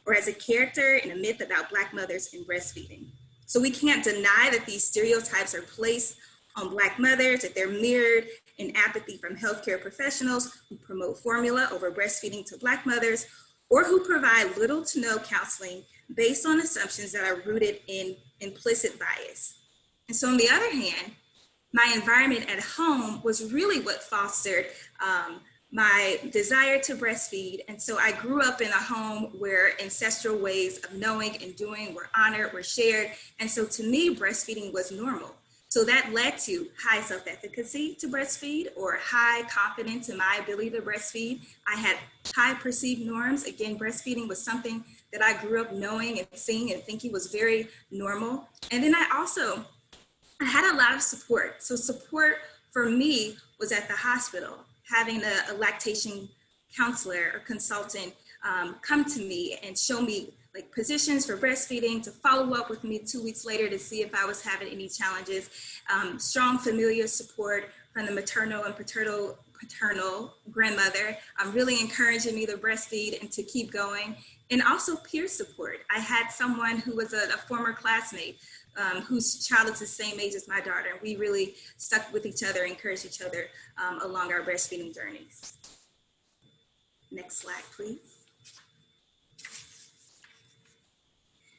S6: or as a character in a myth about Black mothers in breastfeeding. So we can't deny that these stereotypes are placed on Black mothers, that they're mirrored in apathy from healthcare professionals who promote formula over breastfeeding to Black mothers, or who provide little to no counseling based on assumptions that are rooted in implicit bias. And so on the other hand, my environment at home was really what fostered my desire to breastfeed. And so I grew up in a home where ancestral ways of knowing and doing were honored, were shared. And so to me, breastfeeding was normal. So that led to high self-efficacy to breastfeed, or high confidence in my ability to breastfeed. I had high perceived norms. Again, breastfeeding was something that I grew up knowing and seeing and thinking was very normal. And then I had a lot of support. So support for me was at the hospital, having a lactation counselor or consultant come to me and show me like positions for breastfeeding, to follow up with me 2 weeks later to see if I was having any challenges. Strong familial support from the maternal and paternal grandmother, really encouraging me to breastfeed and to keep going. And also peer support. I had someone who was a former classmate whose child is the same age as my daughter. We really stuck with each other, encouraged each other along our breastfeeding journeys. Next slide, please.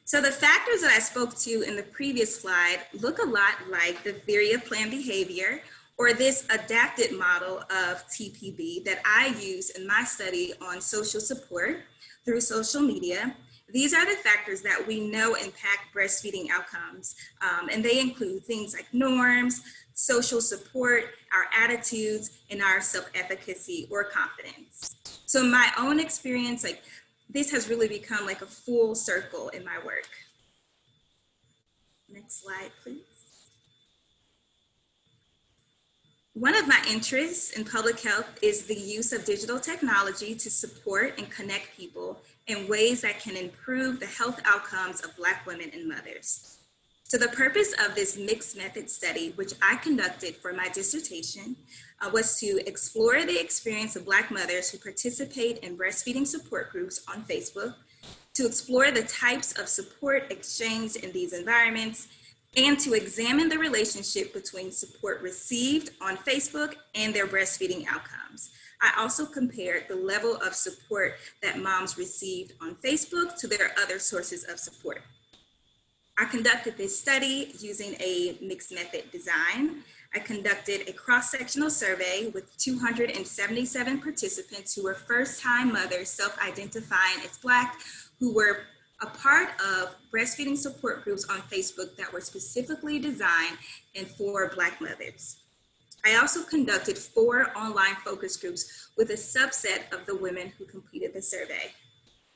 S6: So the factors that I spoke to in the previous slide look a lot like the theory of planned behavior, or this adapted model of TPB that I use in my study on social support through social media. These are the factors that we know impact breastfeeding outcomes, and they include things like norms, social support, our attitudes, and our self-efficacy or confidence. So in my own experience, like this has really become like a full circle in my work. Next slide, please. One of my interests in public health is the use of digital technology to support and connect people in ways that can improve the health outcomes of Black women and mothers. So the purpose of this mixed method study, which I conducted for my dissertation, was to explore the experience of Black mothers who participate in breastfeeding support groups on Facebook, to explore the types of support exchanged in these environments, and to examine the relationship between support received on Facebook and their breastfeeding outcomes. I also compared the level of support that moms received on Facebook to their other sources of support. I conducted this study using a mixed method design. I conducted a cross-sectional survey with 277 participants who were first-time mothers self-identifying as Black, who were a part of breastfeeding support groups on Facebook that were specifically designed and for Black mothers. I also conducted 4 online focus groups with a subset of the women who completed the survey.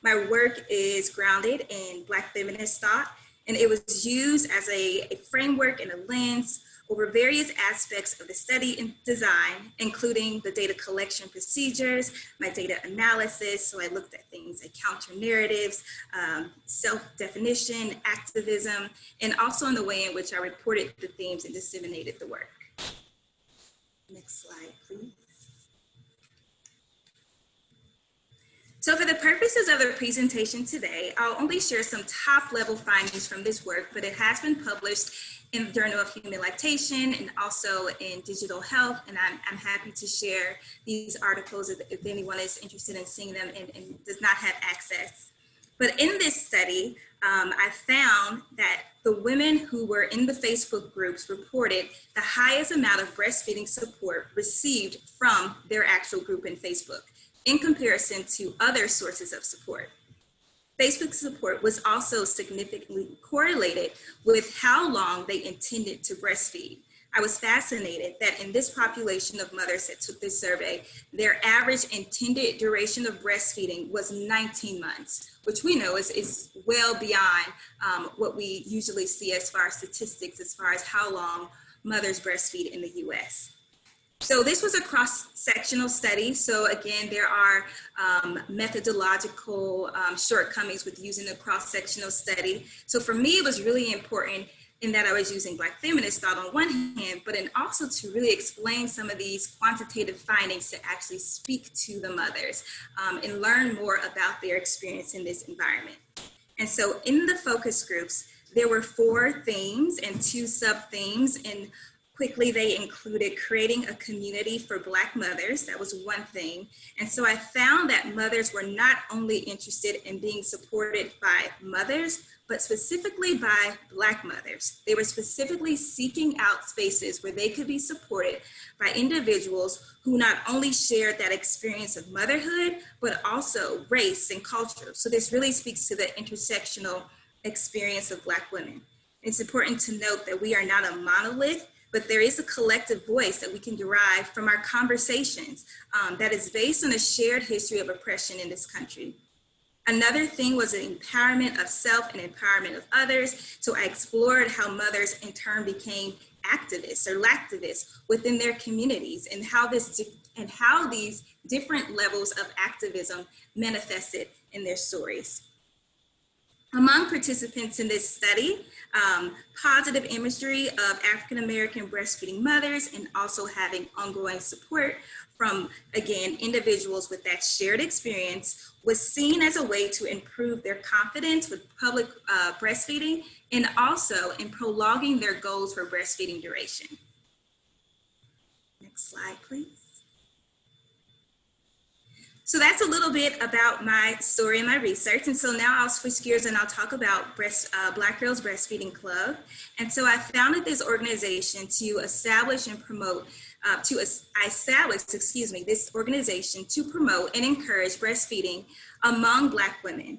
S6: My work is grounded in Black feminist thought, and it was used as a framework and a lens over various aspects of the study and design, including the data collection procedures, my data analysis. So I looked at things like counter narratives, self-definition, activism, and also in the way in which I reported the themes and disseminated the work. Next slide, please. So for the purposes of the presentation today, I'll only share some top level findings from this work, but it has been published in the Journal of Human Lactation and also in Digital Health. And I'm happy to share these articles if anyone is interested in seeing them and does not have access. But in this study, I found that the women who were in the Facebook groups reported the highest amount of breastfeeding support received from their actual group in Facebook in comparison to other sources of support. Facebook support was also significantly correlated with how long they intended to breastfeed. I was fascinated that in this population of mothers that took this survey, their average intended duration of breastfeeding was 19 months, which we know is well beyond what we usually see as far as statistics, as far as how long mothers breastfeed in the US. So this was a cross-sectional study. So again, there are methodological shortcomings with using a cross-sectional study. So for me, it was really important in that I was using Black feminist thought on one hand, but then also to really explain some of these quantitative findings to actually speak to the mothers and learn more about their experience in this environment. And so in the focus groups, there were 4 themes and 2 sub-themes, and quickly they included creating a community for Black mothers. That was one thing. And so I found that mothers were not only interested in being supported by mothers, but specifically by Black mothers. They were specifically seeking out spaces where they could be supported by individuals who not only shared that experience of motherhood, but also race and culture. So this really speaks to the intersectional experience of Black women. It's important to note that we are not a monolith, but there is a collective voice that we can derive from our conversations that is based on a shared history of oppression in this country. Another thing was the empowerment of self and empowerment of others. So I explored how mothers in turn became activists or lactivists within their communities and how these different levels of activism manifested in their stories. Among participants in this study, positive imagery of African-American breastfeeding mothers and also having ongoing support from, again, individuals with that shared experience was seen as a way to improve their confidence with public breastfeeding and also in prolonging their goals for breastfeeding duration. Next slide, please. So that's a little bit about my story and my research. And so now I'll switch gears and I'll talk about Black Girls Breastfeeding Club. And so I founded this organization to establish and promote, this organization to promote and encourage breastfeeding among Black women.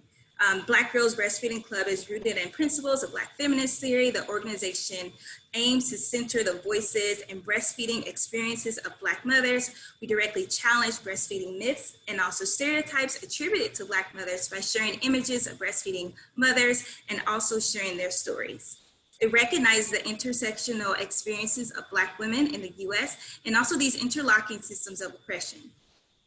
S6: Black Girls Breastfeeding Club is rooted in principles of Black feminist theory. The organization aims to center the voices and breastfeeding experiences of Black mothers. We directly challenge breastfeeding myths and also stereotypes attributed to Black mothers by sharing images of breastfeeding mothers and also sharing their stories. It recognizes the intersectional experiences of Black women in the US and also these interlocking systems of oppression.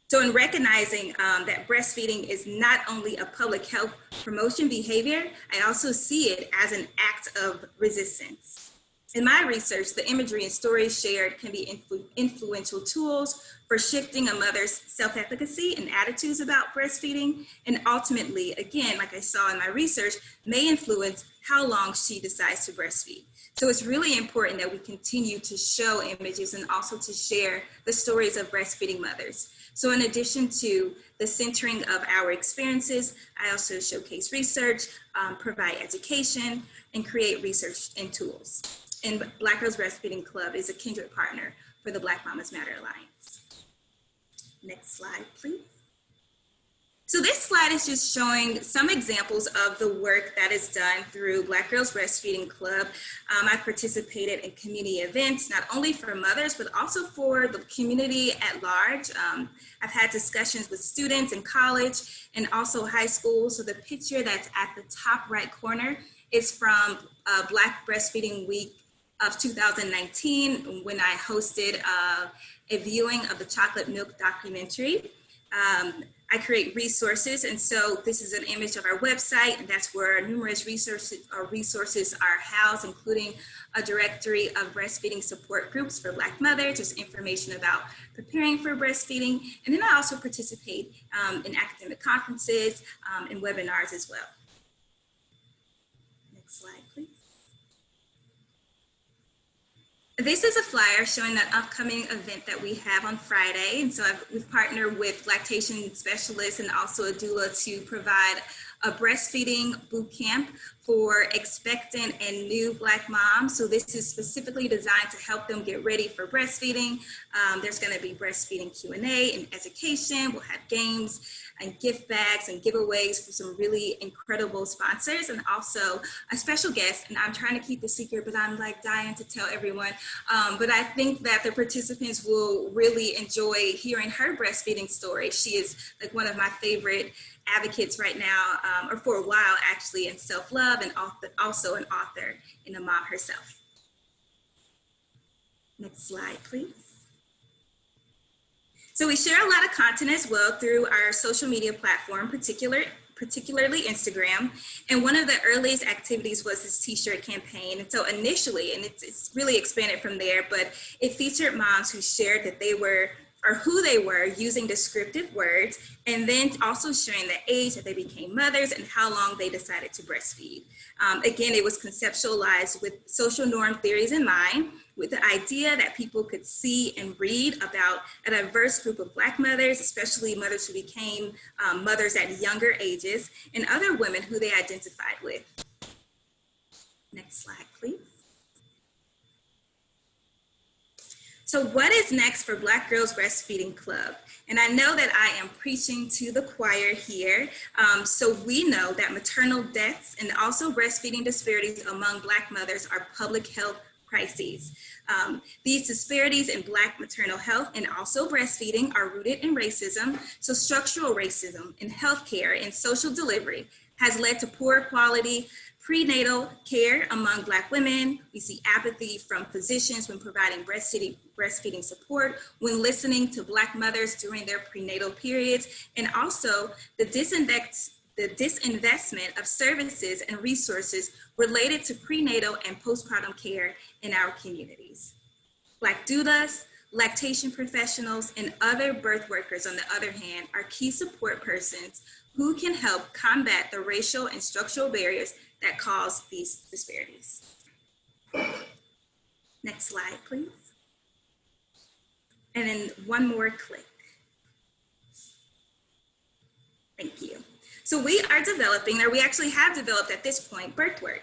S6: So in recognizing that breastfeeding is not only a public health promotion behavior, I also see it as an act of resistance. In my research, the imagery and stories shared can be influential tools for shifting a mother's self-efficacy and attitudes about breastfeeding, and ultimately, again, like I saw in my research, may influence how long she decides to breastfeed. So it's really important that we continue to show images and also to share the stories of breastfeeding mothers. So in addition to the centering of our experiences, I also showcase research, provide education, and create research and tools. And Black Girls Breastfeeding Club is a kindred partner for the Black Mamas Matter Alliance. Next slide, please. So this slide is just showing some examples of the work that is done through Black Girls Breastfeeding Club. I participated in community events, not only for mothers, but also for the community at large. I've had discussions with students in college and also high school. So the picture that's at the top right corner is from Black Breastfeeding Week of 2019, when I hosted a viewing of the Chocolate Milk documentary. I create resources, and so this is an image of our website, and that's where numerous resources are housed, including a directory of breastfeeding support groups for Black mothers. There's information about preparing for breastfeeding, and then I also participate in academic conferences and webinars as well. Next slide, please. This is a flyer showing that upcoming event that we have on Friday. And so we've partnered with lactation specialists and also a doula to provide a breastfeeding boot camp for expectant and new Black moms. So this is specifically designed to help them get ready for breastfeeding. There's going to be breastfeeding Q&A and education. We'll have games and gift bags and giveaways for some really incredible sponsors, and also a special guest. And I'm trying to keep the secret, but I'm like dying to tell everyone. But I think that the participants will really enjoy hearing her breastfeeding story. She is like one of my favorite advocates right now, or for a while actually, in self-love, and also an author and a mom herself. Next slide, please. So we share a lot of content as well through our social media platform, particularly Instagram. And one of the earliest activities was this t-shirt campaign. And so initially, and it's really expanded from there, but it featured moms who shared that they were, or who they were, using descriptive words, and then also sharing the age that they became mothers and how long they decided to breastfeed. Again, it was conceptualized with social norm theories in mind, with the idea that people could see and read about a diverse group of Black mothers, especially mothers who became mothers at younger ages, and other women who they identified with. Next slide, please. So what is next for Black Girls Breastfeeding Club? And I know that I am preaching to the choir here. So we know that maternal deaths and also breastfeeding disparities among Black mothers are public health crises. These disparities in Black maternal health and also breastfeeding are rooted in racism. So structural racism in healthcare and social delivery has led to poor quality prenatal care among Black women. We see apathy from physicians when providing breastfeeding support, when listening to Black mothers during their prenatal periods, and also the disinvestment of services and resources related to prenatal and postpartum care in our communities. Black doulas, lactation professionals, and other birth workers, on the other hand, are key support persons who can help combat the racial and structural barriers that cause these disparities. Next slide, please. And then one more click. Thank you. So we are developing, or we actually have developed at this point, Birthwork.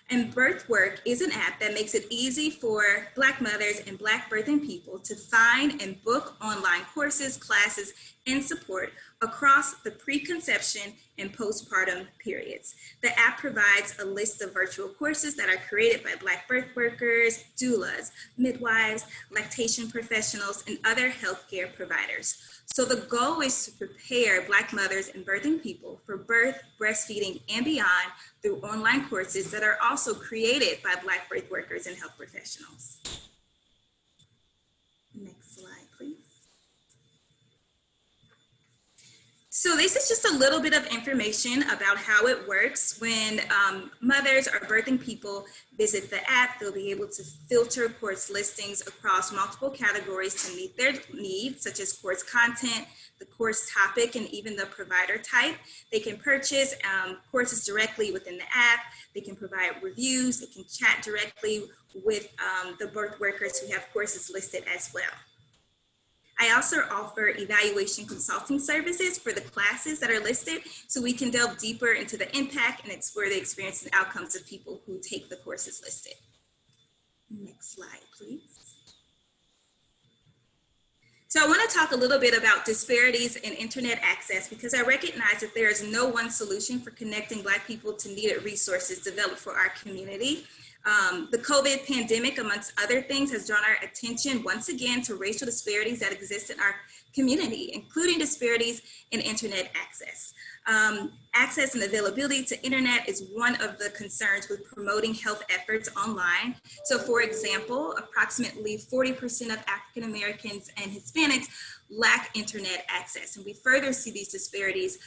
S6: And Birthwork is an app that makes it easy for Black mothers and Black birthing people to find and book online courses, classes, and support across the preconception and postpartum periods. The app provides a list of virtual courses that are created by Black birth workers, doulas, midwives, lactation professionals, and other healthcare providers. So the goal is to prepare Black mothers and birthing people for birth, breastfeeding, and beyond through online courses that are also created by Black birth workers and health professionals. Next slide, please. So this is just a little bit of information about how it works. When mothers or birthing people visit the app, they'll be able to filter course listings across multiple categories to meet their needs, such as course content, the course topic, and even the provider type. They can purchase courses directly within the app. They can provide reviews. They can chat directly with the birth workers who have courses listed as well. I also offer evaluation consulting services for the classes that are listed, so we can delve deeper into the impact and explore the experience and outcomes of people who take the courses listed. Next slide, please. So I want to talk a little bit about disparities in internet access, because I recognize that there is no one solution for connecting Black people to needed resources developed for our community. The COVID pandemic, amongst other things, has drawn our attention once again to racial disparities that exist in our community, including disparities in internet access. Access and availability to internet is one of the concerns with promoting health efforts online. So for example, approximately 40% of African Americans and Hispanics lack internet access. And we further see these disparities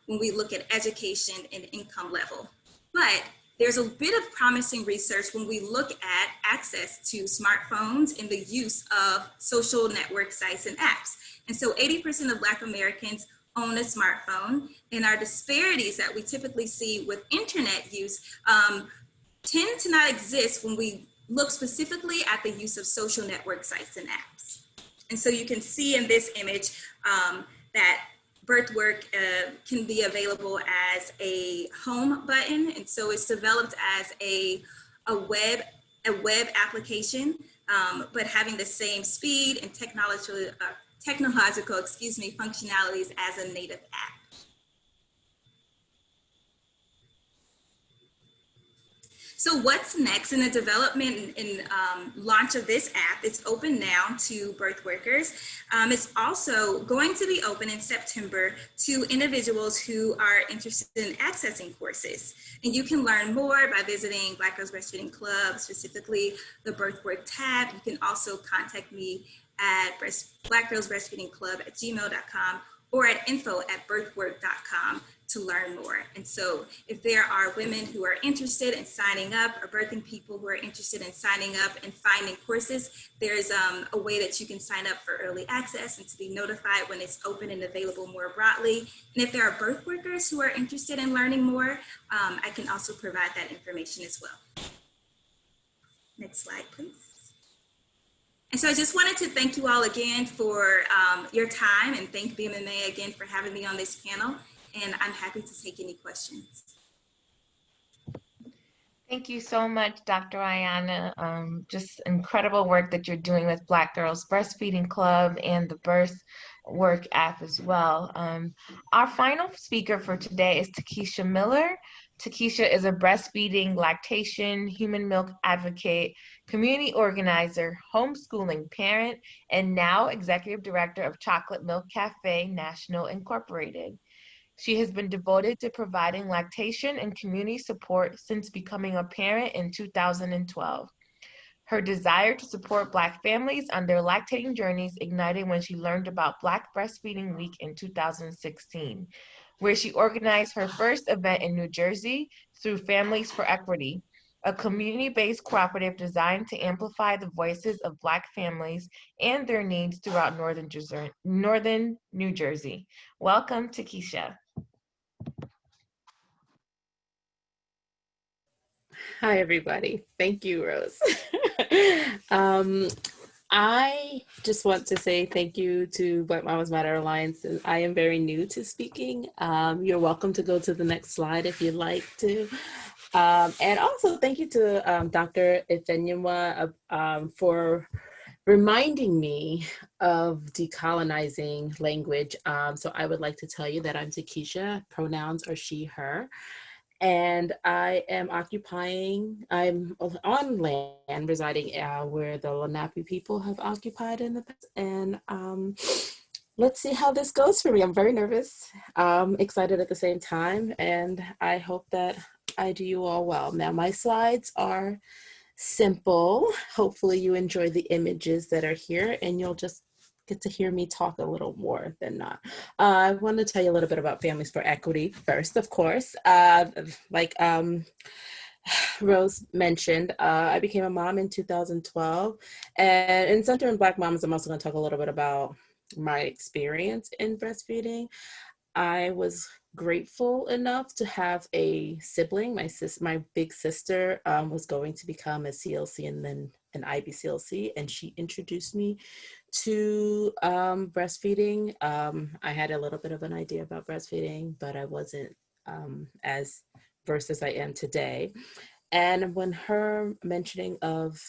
S6: when we look at education and income level. But there's a bit of promising research when we look at access to smartphones and the use of social network sites and apps. And so 80% of Black Americans own a smartphone, and our disparities that we typically see with internet use tend to not exist when we look specifically at the use of social network sites and apps. And so you can see in this image that birth work can be available as a home button. And so it's developed as a web application, but having the same speed and technological functionalities as a native app. So what's next in the development and launch of this app? It's open now to birth workers. It's also going to be open in September to individuals who are interested in accessing courses. And you can learn more by visiting Black Girls Breastfeeding Club, specifically the birth work tab. You can also contact me at blackgirlsbreastfeedingclub@gmail.com or at info@birthwork.com to learn more. And so if there are women who are interested in signing up or birthing people who are interested in signing up and finding courses, there's a way that you can sign up for early access and to be notified when it's open and available more broadly. And if there are birth workers who are interested in learning more, I can also provide that information as well. Next slide, please. And so I just wanted to thank you all again for your time, and thank BMMA again for having me on this panel. And I'm happy to take any questions.
S2: Thank you so much, Dr. Ayanna. Just incredible work that you're doing with Black Girls Breastfeeding Club and the Birth Work app as well. Our final speaker for today is Takisha Miller. Takisha is a breastfeeding, lactation, human milk advocate, community organizer, homeschooling parent, and now executive director of Chocolate Milk Cafe National Incorporated. She has been devoted to providing lactation and community support since becoming a parent in 2012. Her desire to support Black families on their lactating journeys ignited when she learned about Black Breastfeeding Week in 2016, where she organized her first event in New Jersey through Families for Equity, a community-based cooperative designed to amplify the voices of Black families and their needs throughout northern New Jersey. Welcome, Takisha.
S7: Hi, everybody. Thank you, Rose. I just want to say thank you to Black Mamas Matter Alliance. I am very new to speaking. You're welcome to go to the next slide if you'd like to. And also thank you to Dr. Ifeyinwa for reminding me of decolonizing language. So I would like to tell you that I'm Takisha, pronouns are she, her. And I'm on land residing where the Lenape people have occupied in the past. And let's see how this goes for me. I'm very nervous, excited at the same time. And I hope that I do you all well. Now, my slides are simple. Hopefully you enjoy the images that are here and you'll just get to hear me talk a little more than not. I want to tell you a little bit about Families for Equity first, of course. Like Rose mentioned, I became a mom in 2012. And in Centering Black Moms, I'm also going to talk a little bit about my experience in breastfeeding. I was grateful enough to have a sibling. My big sister was going to become a CLC and then an IBCLC, and she introduced me to breastfeeding. I had a little bit of an idea about breastfeeding, but I wasn't as versed as I am today. And when her mentioning of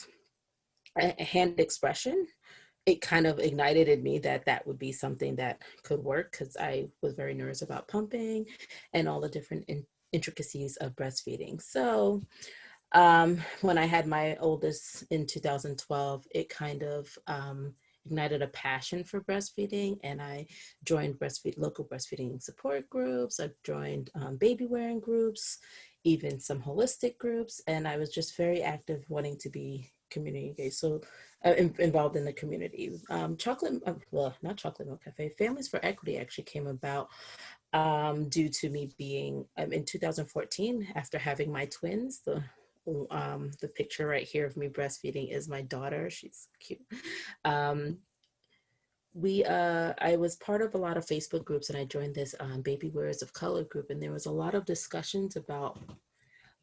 S7: hand expression, it kind of ignited in me that that would be something that could work, because I was very nervous about pumping and all the different intricacies of breastfeeding. So when I had my oldest in 2012, it kind of ignited a passion for breastfeeding, and I joined local breastfeeding support groups. I've joined baby wearing groups, even some holistic groups, and I was just very active wanting to be community engaged, so involved in the community. Not Chocolate Milk Cafe, Families for Equity actually came about due to me being in 2014 after having my twins. The picture right here of me breastfeeding is my daughter. She's cute. I was part of a lot of Facebook groups, and I joined this Baby Wearers of Color group, and there was a lot of discussions about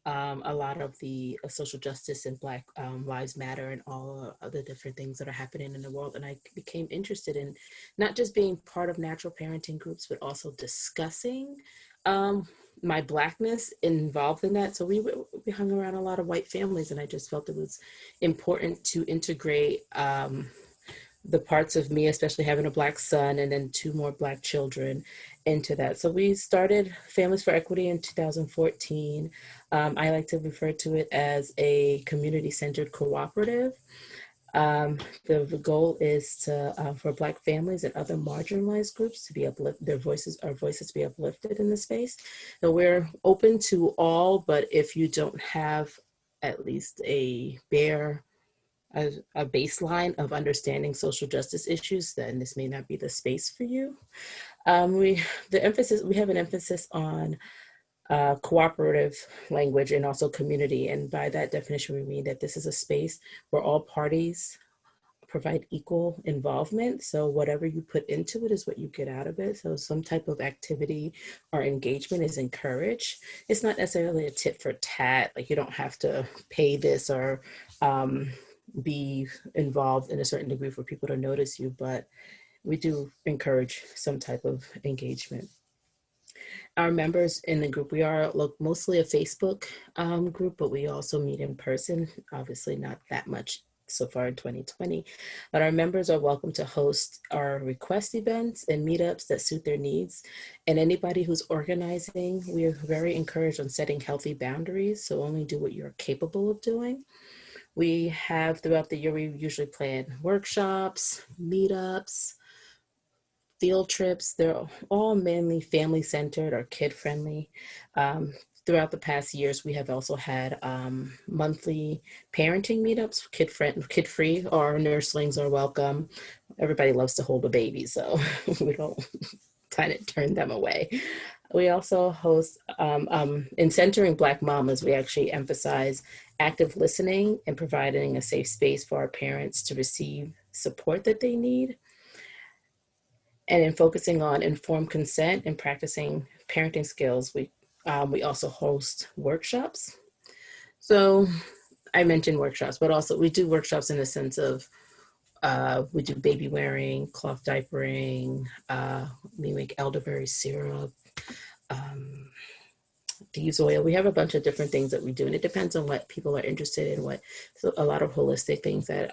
S7: a lot of the social justice and Black Lives Matter and all of the different things that are happening in the world. And I became interested in not just being part of natural parenting groups, but also discussing my Blackness involved in that. So we hung around a lot of white families, and I just felt it was important to integrate the parts of me, especially having a Black son and then 2 more Black children, into that. So we started Families for Equity in 2014. I like to refer to it as a community-centered cooperative. The goal is to for Black families and other marginalized groups to be our voices to be uplifted in the space. So we're open to all, but if you don't have at least a baseline of understanding social justice issues, then this may not be the space for you. We have an emphasis on cooperative language and also community. And by that definition, we mean that this is a space where all parties provide equal involvement. So whatever you put into it is what you get out of it. So some type of activity or engagement is encouraged. It's not necessarily a tit for tat, like you don't have to pay this or be involved in a certain degree for people to notice you, but we do encourage some type of engagement. Our members in the group, we are mostly a Facebook group, but we also meet in person, obviously not that much so far in 2020, but our members are welcome to host our request events and meetups that suit their needs. And anybody who's organizing, we are very encouraged on setting healthy boundaries, so only do what you're capable of doing. We have throughout the year, we usually plan workshops, meetups, field trips. They're all mainly family-centered or kid-friendly. Throughout the past years, we have also had monthly parenting meetups, kid-free, or nurslings are welcome. Everybody loves to hold a baby, so we don't kind of turn them away. We also host, in centering Black mamas, we actually emphasize active listening and providing a safe space for our parents to receive support that they need. And in focusing on informed consent and practicing parenting skills, we also host workshops. So I mentioned workshops, but also we do workshops in the sense of we do baby wearing, cloth diapering, we make elderberry syrup, thieves oil. We have a bunch of different things that we do, and it depends on what people are interested in, so a lot of holistic things that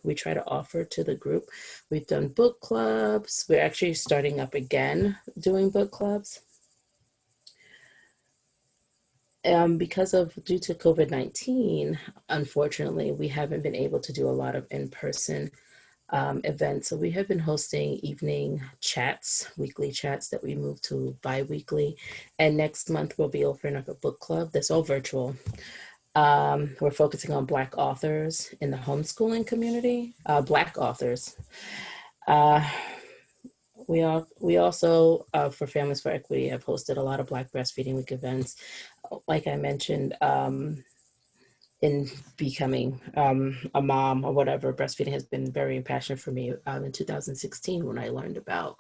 S7: we try to offer to the group. We've done book clubs. We're actually starting up again doing book clubs. Due to COVID-19, unfortunately, we haven't been able to do a lot of in-person events. So we have been hosting evening chats, weekly chats that we move to bi-weekly. And next month we'll be opening up a book club that's all virtual. We're focusing on Black authors in the homeschooling community, Black authors. We also, for Families for Equity, have hosted a lot of Black Breastfeeding Week events. Like I mentioned, in becoming a mom or whatever, breastfeeding has been very impassioned for me. In 2016, when I learned about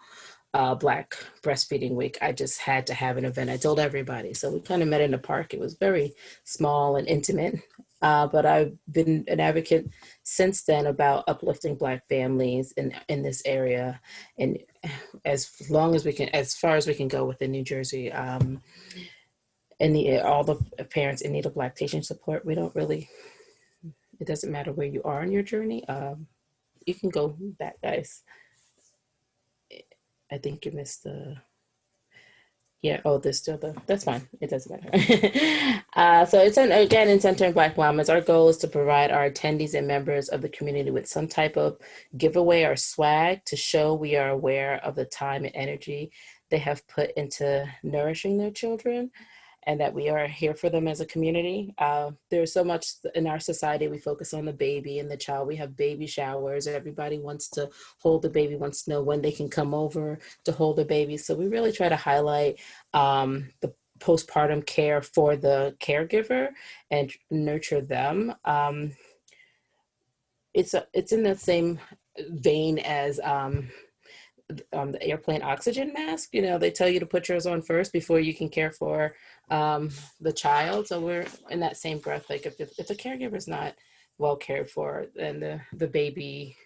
S7: Black Breastfeeding Week, I just had to have an event. I told everybody. So we kind of met in the park. It was very small and intimate, but I've been an advocate since then about uplifting Black families in this area. And as far as we can go within New Jersey, all the parents in need of lactation support, it doesn't matter where you are in your journey. You can go back, guys. I think you missed that's fine. It doesn't matter. So it's again, in Centering Black Mamas, our goal is to provide our attendees and members of the community with some type of giveaway or swag to show we are aware of the time and energy they have put into nourishing their children. and that we are here for them as a community. There's so much in our society, we focus on the baby and the child. We have baby showers. Everybody wants to hold the baby, wants to know when they can come over to hold the baby. So we really try to highlight the postpartum care for the caregiver and nurture them. It's in the same vein as the airplane oxygen mask. You know, they tell you to put yours on first before you can care for the child. So we're in that same breath, like if the caregiver is not well cared for, then the baby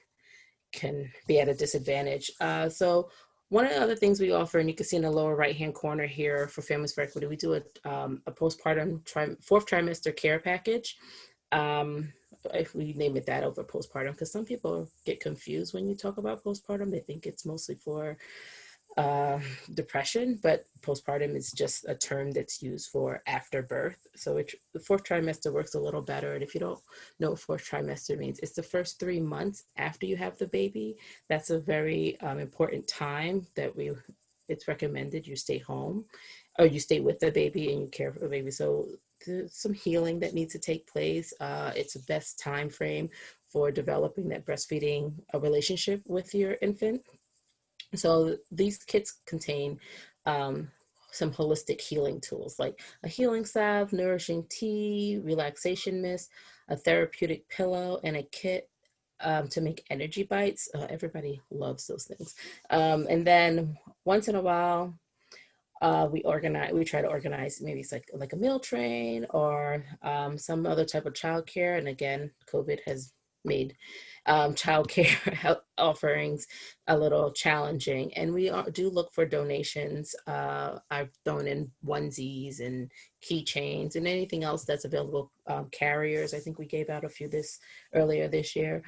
S7: can be at a disadvantage. So one of the other things we offer, and you can see in the lower right-hand corner here for Families for Equity, we do a postpartum fourth trimester care package. If we name it that over postpartum, because some people get confused when you talk about postpartum. They think it's mostly for depression, but postpartum is just a term that's used for after birth. So the fourth trimester works a little better. And if you don't know what fourth trimester means, it's the first 3 months after you have the baby. That's a very important time that it's recommended you stay home, or you stay with the baby and you care for the baby. So there's some healing that needs to take place. It's the best time frame for developing that breastfeeding relationship with your infant. So these kits contain some holistic healing tools, like a healing salve, nourishing tea, relaxation mist, a therapeutic pillow, and a kit to make energy bites. Everybody loves those things. And then once in a while, we try to organize, maybe it's like a meal train or some other type of childcare. And again, COVID has made childcare offerings a little challenging, and we do look for donations. I've thrown in onesies and keychains and anything else that's available. Carriers, I think we gave out a few earlier this year.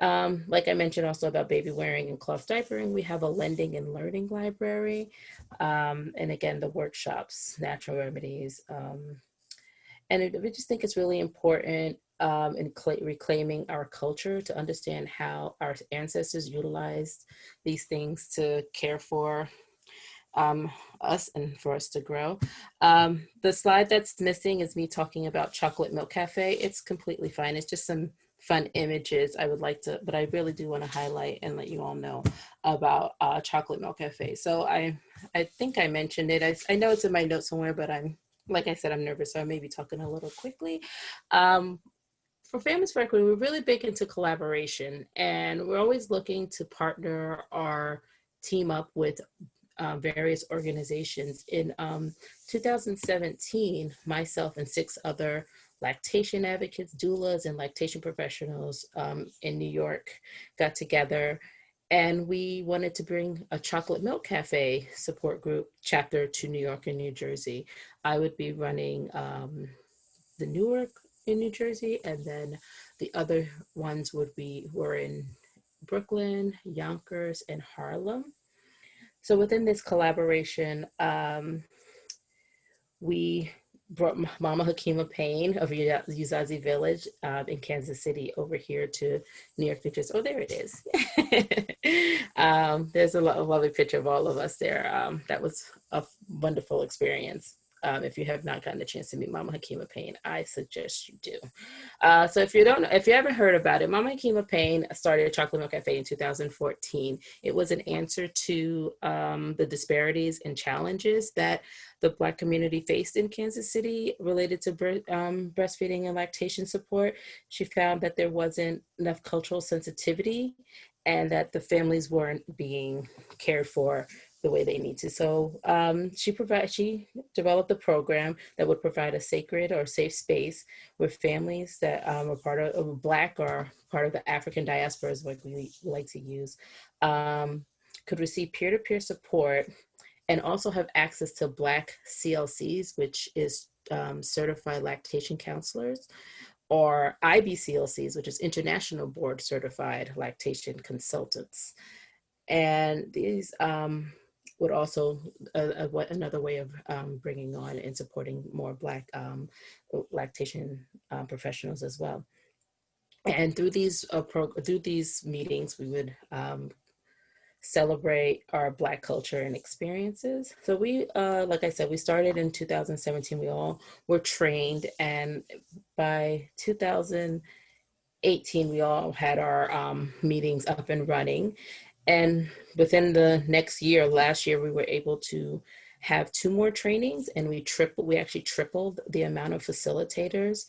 S7: Like I mentioned also about baby wearing and cloth diapering, we have a lending and learning library. And again, the workshops, natural remedies. And we just think it's really important in reclaiming our culture to understand how our ancestors utilized these things to care for us and for us to grow. The slide that's missing is me talking about Chocolate Milk Cafe. It's completely fine. It's just some fun images I would like to, but I really do want to highlight and let you all know about Chocolate Milk Cafe. So I think I mentioned it. I know it's in my notes somewhere, but like I said, I'm nervous, so I may be talking a little quickly. For Families for Equity, we're really big into collaboration, and we're always looking to partner or team up with various organizations. In 2017, myself and 6 other lactation advocates, doulas, and lactation professionals in New York got together, and we wanted to bring a Chocolate Milk Cafe support group chapter to New York and New Jersey. I would be running the Newark in New Jersey, and then the other ones were in Brooklyn, Yonkers, and Harlem. So within this collaboration, we brought Mama Hakima Payne of Uzazi Village in Kansas City over here to New York, New Jersey. Oh, there it is. There's a lovely picture of all of us there. That was a wonderful experience. If you have not gotten a chance to meet Mama Hakima Payne, I suggest you do. So if you haven't heard about it, Mama Hakima Payne started Chocolate Milk Cafe in 2014. It was an answer to the disparities and challenges that the Black community faced in Kansas City related to breastfeeding and lactation support. She found that there wasn't enough cultural sensitivity and that the families weren't being cared for the way they need to. So she developed a program that would provide a sacred or safe space where families that are part of Black or part of the African diaspora, is what we like to use, could receive peer-to-peer support and also have access to Black CLCs, which is certified lactation counselors, or IBCLCs, which is International Board Certified Lactation Consultants. And these would also another way of bringing on and supporting more Black lactation professionals as well. And through these meetings, we would celebrate our Black culture and experiences. So we, like I said, we started in 2017. We all were trained, and by 2018, we all had our meetings up and running. And within the next year, last year, we were able to have 2 more trainings, and we actually tripled the amount of facilitators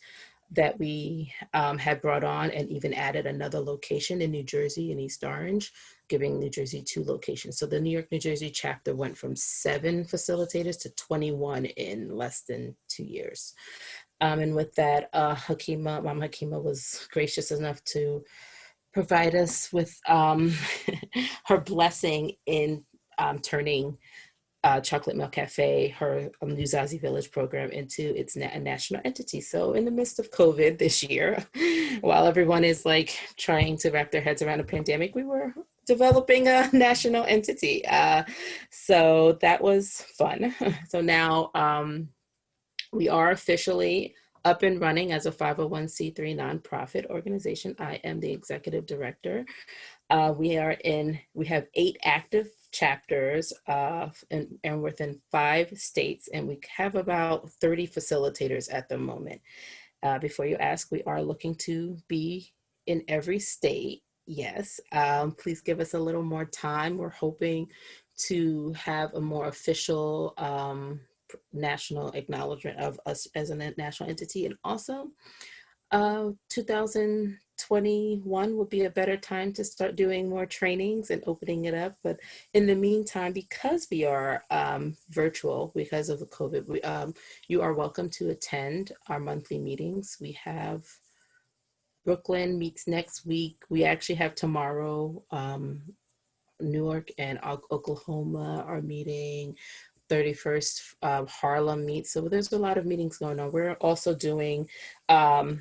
S7: that we had brought on, and even added another location in New Jersey, in East Orange, giving New Jersey 2 locations. So the New York, New Jersey chapter went from 7 facilitators to 21 in less than 2 years. And with that, Mama Hakima was gracious enough to provide us with her blessing in turning Chocolate Milk Cafe, her Uzazi Village program, into its a national entity. So in the midst of COVID this year, while everyone is like trying to wrap their heads around a pandemic, we were developing a national entity. So that was fun. So now we are officially up and running as a 501c3 nonprofit organization. I am the executive director. We have 8 active chapters and within 5 states, and we have about 30 facilitators at the moment. Before you ask, we are looking to be in every state. Yes, please give us a little more time. We're hoping to have a more official national acknowledgement of us as a national entity, and also 2021 would be a better time to start doing more trainings and opening it up. But in the meantime, because we are virtual because of the COVID, you are welcome to attend our monthly meetings. We have Brooklyn meets next week. We actually have tomorrow, Newark and Oklahoma are meeting. 31st Harlem meets. So there's a lot of meetings going on. We're also doing a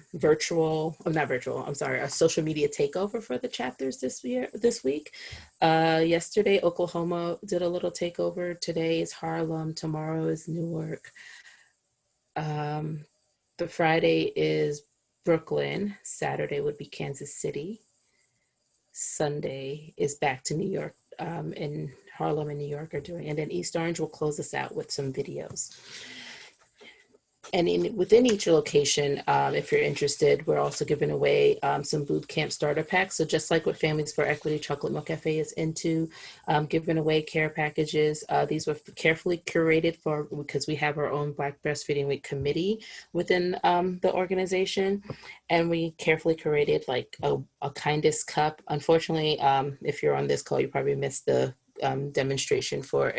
S7: social media takeover for the chapters this week. Yesterday, Oklahoma did a little takeover. Today is Harlem. Tomorrow is Newark. The Friday is Brooklyn. Saturday would be Kansas City. Sunday is back to New York, and Harlem and New York are doing, and then East Orange will close us out with some videos. And within each location, if you're interested, we're also giving away some boot camp starter packs. So just like what Families for Equity Chocolate Milk Cafe is into, giving away care packages. These were carefully curated because we have our own Black Breastfeeding Week committee within the organization. And we carefully curated like a kindness cup. Unfortunately, if you're on this call, you probably missed the demonstration for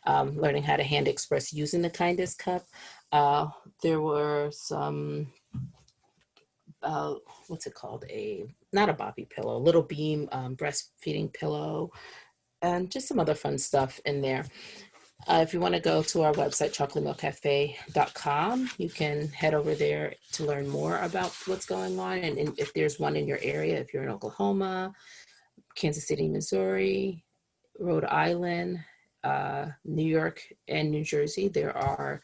S7: learning how to hand express using the kindness cup. There were some, what's it called? Not a boppy pillow, little beam breastfeeding pillow, and just some other fun stuff in there. If you want to go to our website, chocolatemilkcafe.com, you can head over there to learn more about what's going on. And if there's one in your area, if you're in Oklahoma, Kansas City, Missouri, Rhode Island, New York, and New Jersey, there are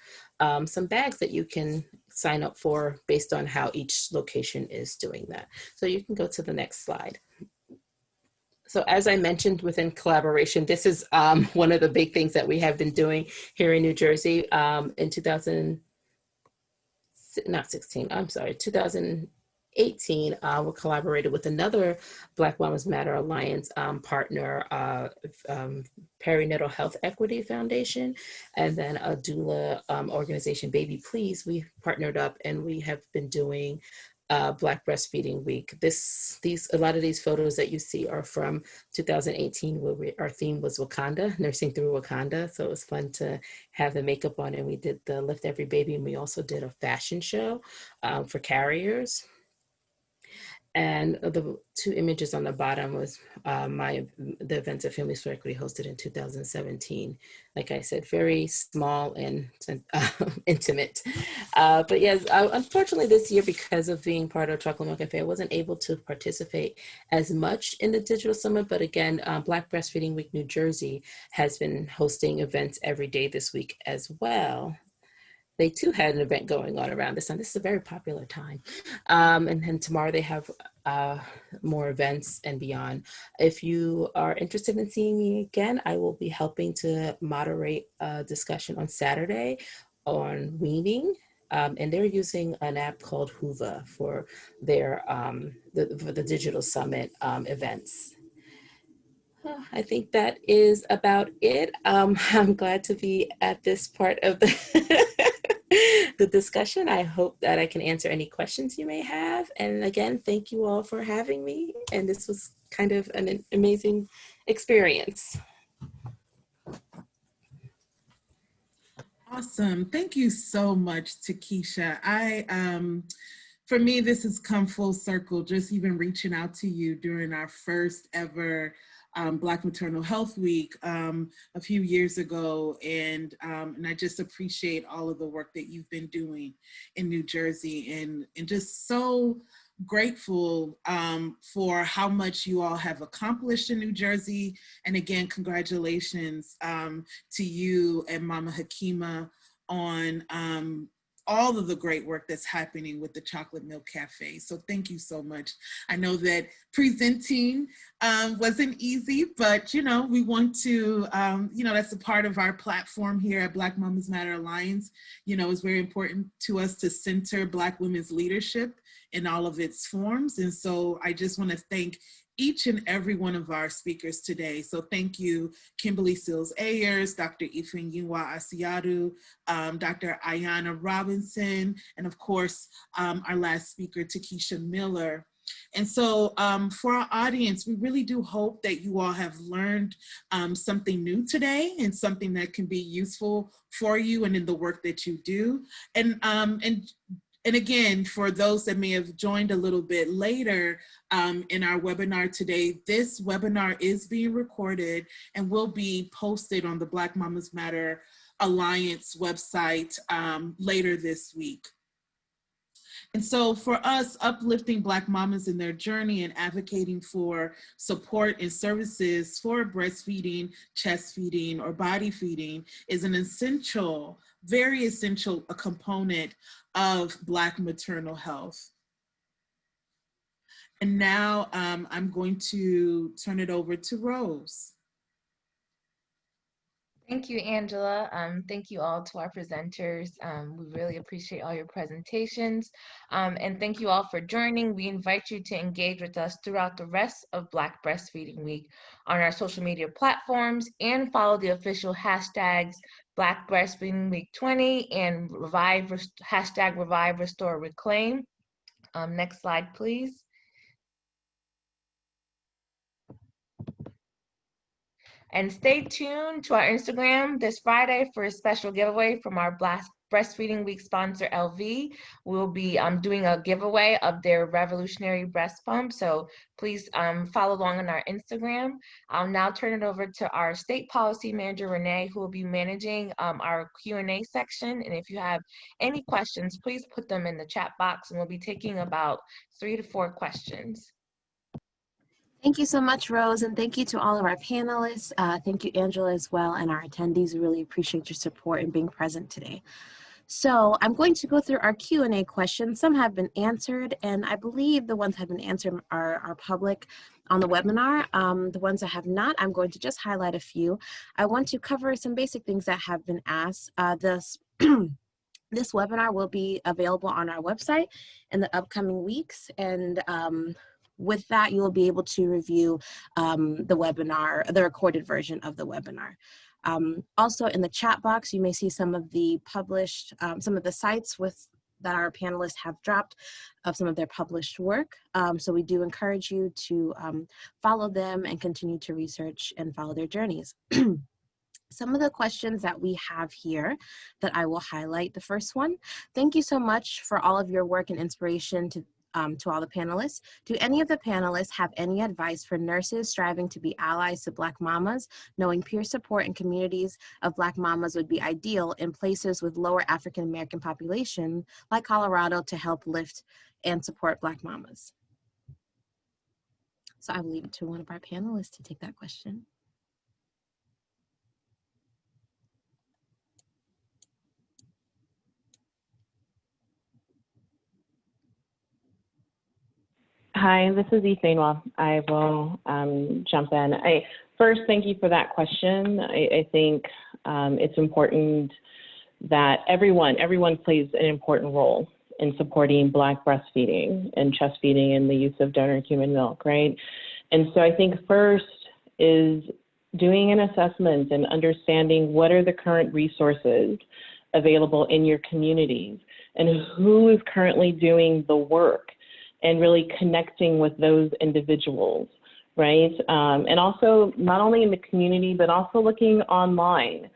S7: some bags that you can sign up for based on how each location is doing that. So you can go to the next slide. So as I mentioned, within collaboration, this is one of the big things that we have been doing here in New Jersey. In 2018, we collaborated with another Black Mamas Matter Alliance partner, Perinatal Health Equity Foundation, and then a doula organization, Baby Please. We partnered up and we have been doing Black Breastfeeding Week. A lot of these photos that you see are from 2018, where our theme was Wakanda, nursing through Wakanda. So it was fun to have the makeup on, and we did the Lift Every Baby, and we also did a fashion show for carriers. And the 2 images on the bottom was the events that Families for Equity hosted in 2017. Like I said, very small and intimate. But yes, unfortunately this year, because of being part of Chocolate Milk Cafe, I wasn't able to participate as much in the digital summit. But again, Black Breastfeeding Week New Jersey has been hosting events every day this week as well. they too had an event going on around this time. This is a very popular time. And then tomorrow they have more events and beyond. If you are interested in seeing me again, I will be helping to moderate a discussion on Saturday on weaning. And they're using an app called Hoover for their for the digital summit events. I think that is about it. I'm glad to be at this part of the discussion. I hope that I can answer any questions you may have. And again, thank you all for having me. And this was kind of an amazing experience.
S1: Awesome. Thank you so much, Takisha. For me, this has come full circle, just even reaching out to you during our first ever Black Maternal Health Week a few years ago. And I just appreciate all of the work that you've been doing in New Jersey, and just so grateful for how much you all have accomplished in New Jersey. And again, congratulations to you and Mama Hakima on all of the great work that's happening with the Chocolate Milk Cafe. So thank you so much. I know that presenting wasn't easy, but we want to, that's a part of our platform here at Black Mamas Matter Alliance. It's very important to us to center Black women's leadership in all of its forms. And so I just want to thank each and every one of our speakers today. So thank you, Kimberly Seals Allers, Dr. Ifeyinwa Asiodu, Dr. Ayanna Robinson, and of course, our last speaker, Takisha Miller. And so for our audience, we really do hope that you all have learned something new today, and something that can be useful for you and in the work that you do. And again, for those that may have joined a little bit later in our webinar today, this webinar is being recorded and will be posted on the Black Mamas Matter Alliance website later this week. And so for us, uplifting Black mamas in their journey and advocating for support and services for breastfeeding, chest feeding, or body feeding is an essential, very essential component of Black maternal health. And now I'm going to turn it over to Rose.
S2: Thank you, Angela. Thank you all to our presenters. We really appreciate all your presentations. And thank you all for joining. We invite you to engage with us throughout the rest of Black Breastfeeding Week on our social media platforms, and follow the official hashtags Black Breastfeeding Week 20 and hashtag Revive, Restore, Reclaim. Next slide, please. And stay tuned to our Instagram this Friday for a special giveaway from our Black Breastfeeding Week sponsor, LV. We'll be doing a giveaway of their revolutionary breast pump. So please follow along on our Instagram. I'll now turn it over to our state policy manager, Renee, who will be managing our Q&A section. And if you have any questions, please put them in the chat box, and we'll be taking about 3 to 4 questions.
S4: Thank you so much, Rose, and thank you to all of our panelists. Thank you, Angela, as well, and our attendees. We really appreciate your support and being present today. So I'm going to go through our Q&A questions. Some have been answered, and I believe the ones that have been answered are public on the webinar. The ones that have not, I'm going to just highlight a few. I want to cover some basic things that have been asked. This webinar will be available on our website in the upcoming weeks, and with that, you will be able to review the webinar, the recorded version of the webinar. Also in the chat box, you may see some of the published, some of the sites that our panelists have dropped of some of their published work. So we do encourage you to follow them and continue to research and follow their journeys. Some of the questions that we have here that I will highlight. The first one, thank you so much for all of your work and inspiration to all the panelists. Do any of the panelists have any advice for nurses striving to be allies to Black mamas, knowing peer support and communities of Black mamas would be ideal in places with lower African American population, like Colorado, to help lift and support Black mamas? So I will leave it to one of our panelists to take that question.
S3: Hi, this is Ifeyinwa. I will jump in. First, thank you for that question. I think it's important that everyone plays an important role in supporting Black breastfeeding and chest feeding and the use of donor human milk, right? And so I think first is doing an assessment and understanding what are the current resources available in your communities and who is currently doing the work and really connecting with those individuals, right? And also not only in the community, but also looking online.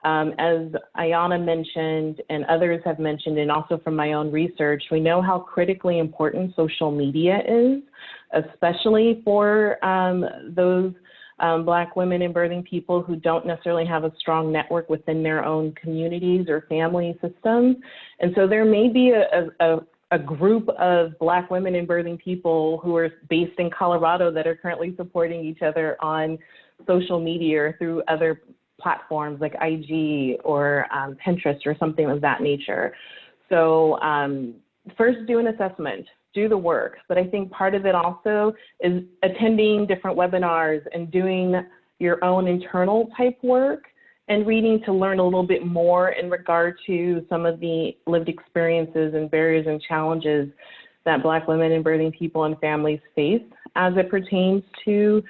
S3: As Ayanna mentioned and others have mentioned, and also from my own research, we know how critically important social media is, especially for those Black women and birthing people who don't necessarily have a strong network within their own communities or family systems. And so there may be a group of Black women and birthing people who are based in Colorado that are currently supporting each other on social media or through other platforms like IG or Pinterest or something of that nature. So first do an assessment, do the work. But I think part of it also is attending different webinars and doing your own internal type work and reading to learn a little bit more in regard to some of the lived experiences and barriers and challenges that Black women and birthing people and families face as it pertains to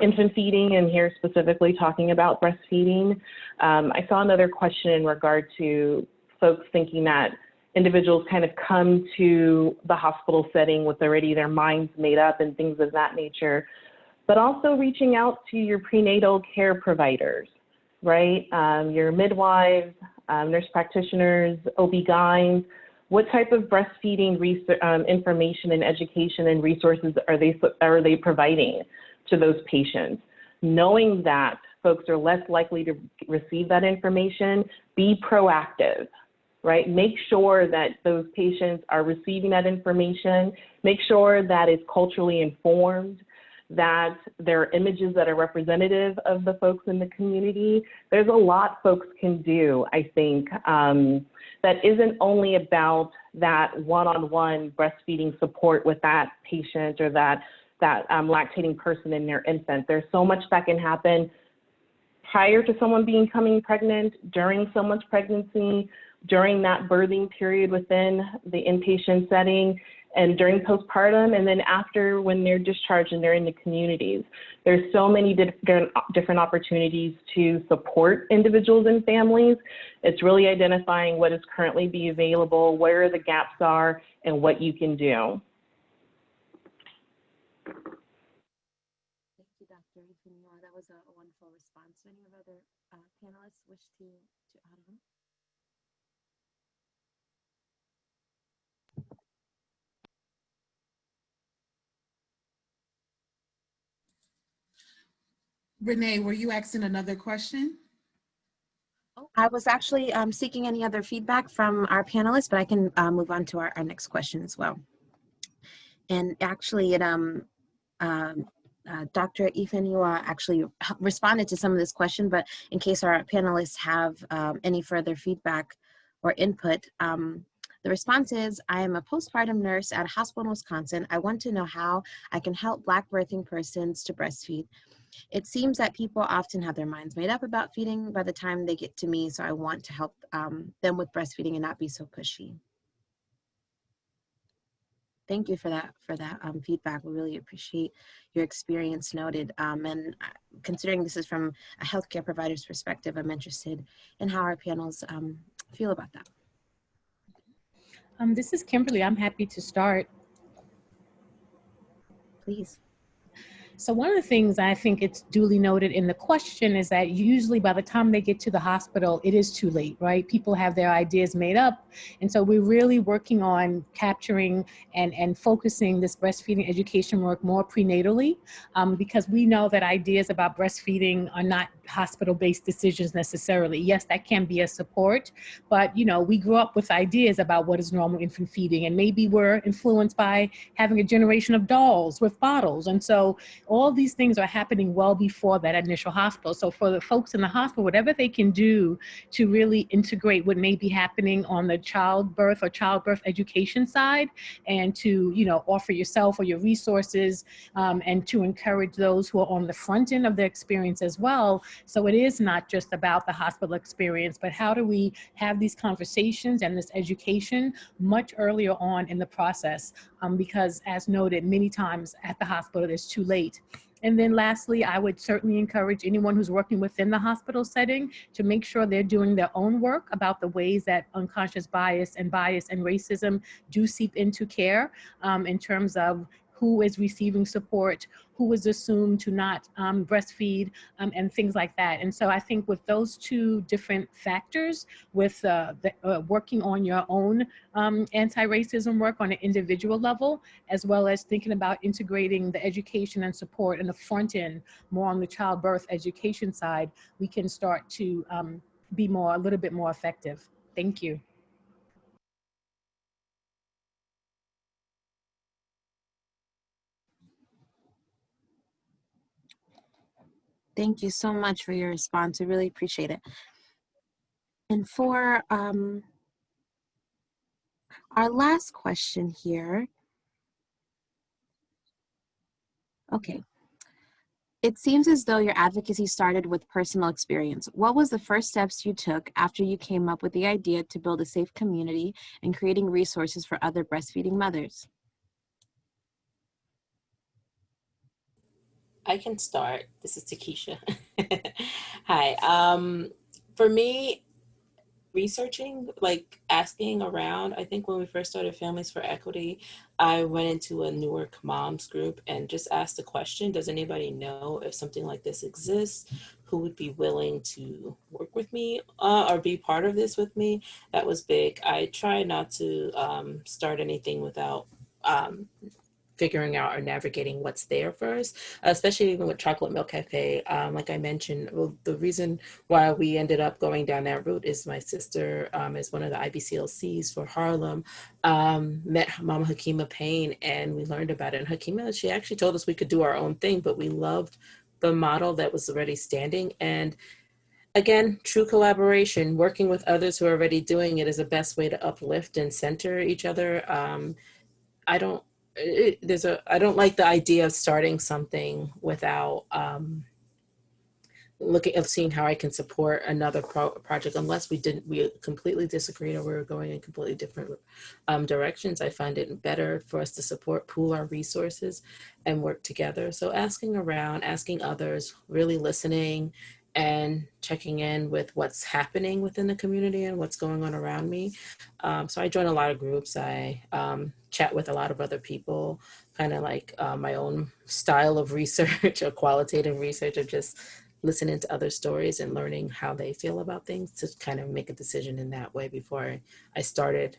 S3: infant feeding, and here specifically talking about breastfeeding. I saw another question in regard to folks thinking that individuals kind of come to the hospital setting with already their minds made up and things of that nature, but also reaching out to your prenatal care providers, right? Your midwives, nurse practitioners, OB-GYNs. What type of breastfeeding information and education and resources are they providing to those patients? Knowing that folks are less likely to receive that information, be proactive, right? Make sure that those patients are receiving that information. Make sure that it's culturally informed, that there are images that are representative of the folks in the community. There's a lot folks can do, I think, that isn't only about that one-on-one breastfeeding support with that patient or that lactating person and their infant. There's so much that can happen prior to someone becoming pregnant, during someone's pregnancy, during that birthing period within the inpatient setting, and during postpartum, and then after when they're discharged and they're in the communities. There's so many different opportunities to support individuals and families. It's really identifying what is currently be available, where the gaps are, and what you can do.
S4: Thank you, Dr. Ifeyinwa. That was a wonderful response. Any of other panelists wish to add on?
S1: Renee, were you asking another question?
S4: I was actually seeking any other feedback from our panelists, but I can move on to our next question as well. And actually, Dr. Ifeyinwa actually responded to some of this question, but in case our panelists have any further feedback or input, the response is, I am a postpartum nurse at a hospital in Wisconsin. I want to know how I can help Black birthing persons to breastfeed. It seems that people often have their minds made up about feeding by the time they get to me, so I want to help them with breastfeeding and not be so pushy. Thank you for that feedback. We really appreciate your experience noted. And considering this is from a healthcare provider's perspective, I'm interested in how our panels feel about that.
S5: This is Kimberly. I'm happy to start.
S4: Please.
S5: So one of the things I think it's duly noted in the question is that usually by the time they get to the hospital, it is too late, right? People have their ideas made up. And so we're really working on capturing and focusing this breastfeeding education work more prenatally, because we know that ideas about breastfeeding are not hospital-based decisions necessarily. Yes, that can be a support, but we grew up with ideas about what is normal infant feeding, and maybe we're influenced by having a generation of dolls with bottles. And so all these things are happening well before that initial hospital. So for the folks in the hospital, whatever they can do to really integrate what may be happening on the childbirth or childbirth education side, and to, you know, offer yourself or your resources, and to encourage those who are on the front end of the experience as well. So it is not just about the hospital experience, but how do we have these conversations and this education much earlier on in the process, because as noted many times at the hospital, it's too late. And then lastly, I would certainly encourage anyone who's working within the hospital setting to make sure they're doing their own work about the ways that unconscious bias and racism do seep into care, in terms of who is receiving support, who is assumed to not breastfeed, and things like that. And so I think with those two different factors, with working on your own anti-racism work on an individual level, as well as thinking about integrating the education and support in the front end, more on the childbirth education side, we can start to be a little bit more effective. Thank you.
S4: Thank you so much for your response. I really appreciate it. And for our last question here. Okay. It seems as though your advocacy started with personal experience. What was the first steps you took after you came up with the idea to build a safe community and creating resources for other breastfeeding mothers?
S7: I can start. This is Takisha. Hi. For me, researching, like asking around, I think when we first started Families for Equity, I went into a Newark moms group and just asked the question, does anybody know if something like this exists? Who would be willing to work with me or be part of this with me? That was big. I try not to start anything without figuring out or navigating what's there first, especially even with Chocolate Milk Cafe. Like I mentioned, well, the reason why we ended up going down that route is my sister is one of the IBCLCs for Harlem, met Mama Hakima Payne, and we learned about it. And Hakima, she actually told us we could do our own thing, but we loved the model that was already standing. And again, true collaboration, working with others who are already doing it is the best way to uplift and center each other. I don't like the idea of starting something without looking at seeing how I can support another project, unless we completely disagreed or we were going in completely different directions. I find it better for us to pool our resources and work together. So asking around, asking others, really listening and checking in with what's happening within the community and what's going on around me. So I join a lot of groups. I chat with a lot of other people, kind of like my own style of research or qualitative research of just listening to other stories and learning how they feel about things to kind of make a decision in that way before I started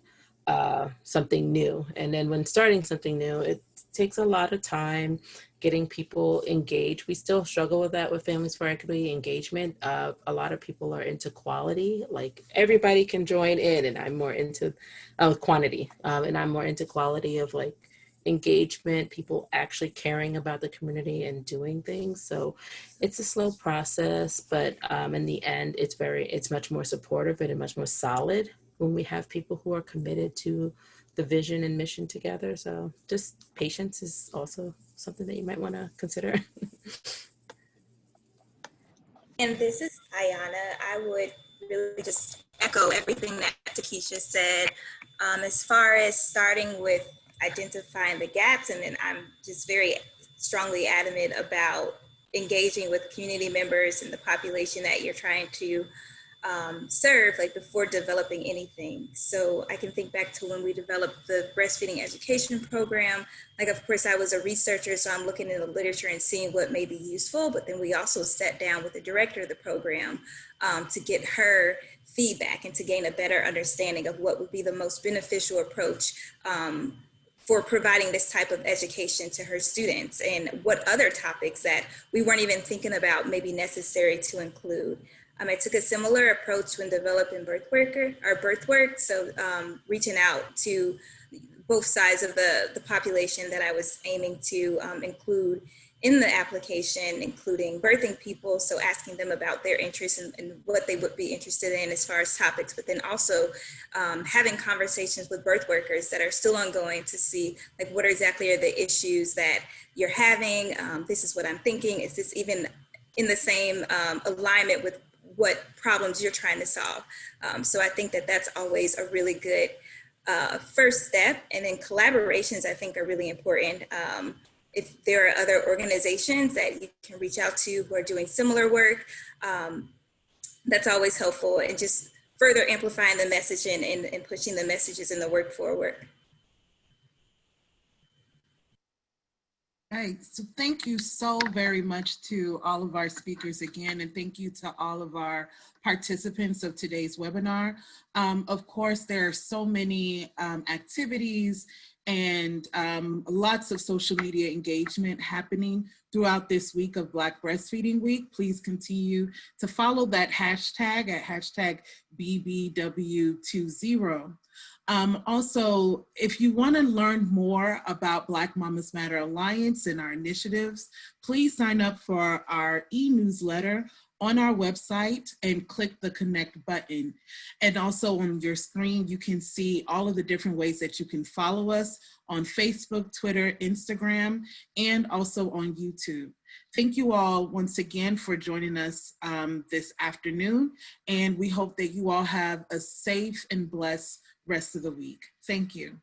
S7: something new. And then when starting something new, it takes a lot of time getting people engaged. We still struggle with that with Families for Equity engagement. A lot of people are into quality, like everybody can join in, and I'm more into quantity, and I'm more into quality of like engagement, people actually caring about the community and doing things. So it's a slow process, but in the end, it's much more supportive and much more solid when we have people who are committed to the vision and mission together. So just patience is also something that you might want to consider.
S6: And this is Ayanna. I would really just echo everything that Takisha said. As far as starting with identifying the gaps, and then I'm just very strongly adamant about engaging with community members and the population that you're trying to serve, like before developing anything. So I can think back to when we developed the breastfeeding education program. Like, of course, I was a researcher, so I'm looking in the literature and seeing what may be useful, but then we also sat down with the director of the program to get her feedback and to gain a better understanding of what would be the most beneficial approach for providing this type of education to her students, and what other topics that we weren't even thinking about may be necessary to include. I took a similar approach when developing birth work. So reaching out to both sides of the population that I was aiming to include in the application, including birthing people, so asking them about their interests and what they would be interested in as far as topics, but then also having conversations with birth workers that are still ongoing to see like what exactly are the issues that you're having. This is what I'm thinking. Is this even in the same alignment with what problems you're trying to solve? So I think that that's always a really good first step. And then collaborations, I think, are really important. If there are other organizations that you can reach out to who are doing similar work, that's always helpful, and just further amplifying the message and pushing the messages in the work forward.
S1: Right, so thank you so very much to all of our speakers again, and thank you to all of our participants of today's webinar. Of course, there are so many activities and lots of social media engagement happening throughout this week of Black Breastfeeding Week. Please continue to follow that hashtag at hashtag BBW20. Also, if you want to learn more about Black Mamas Matter Alliance and our initiatives, please sign up for our e-newsletter on our website and click the connect button. And also on your screen, you can see all of the different ways that you can follow us on Facebook, Twitter, Instagram, and also on YouTube. Thank you all once again for joining us this afternoon, and we hope that you all have a safe and blessed rest of the week. Thank you.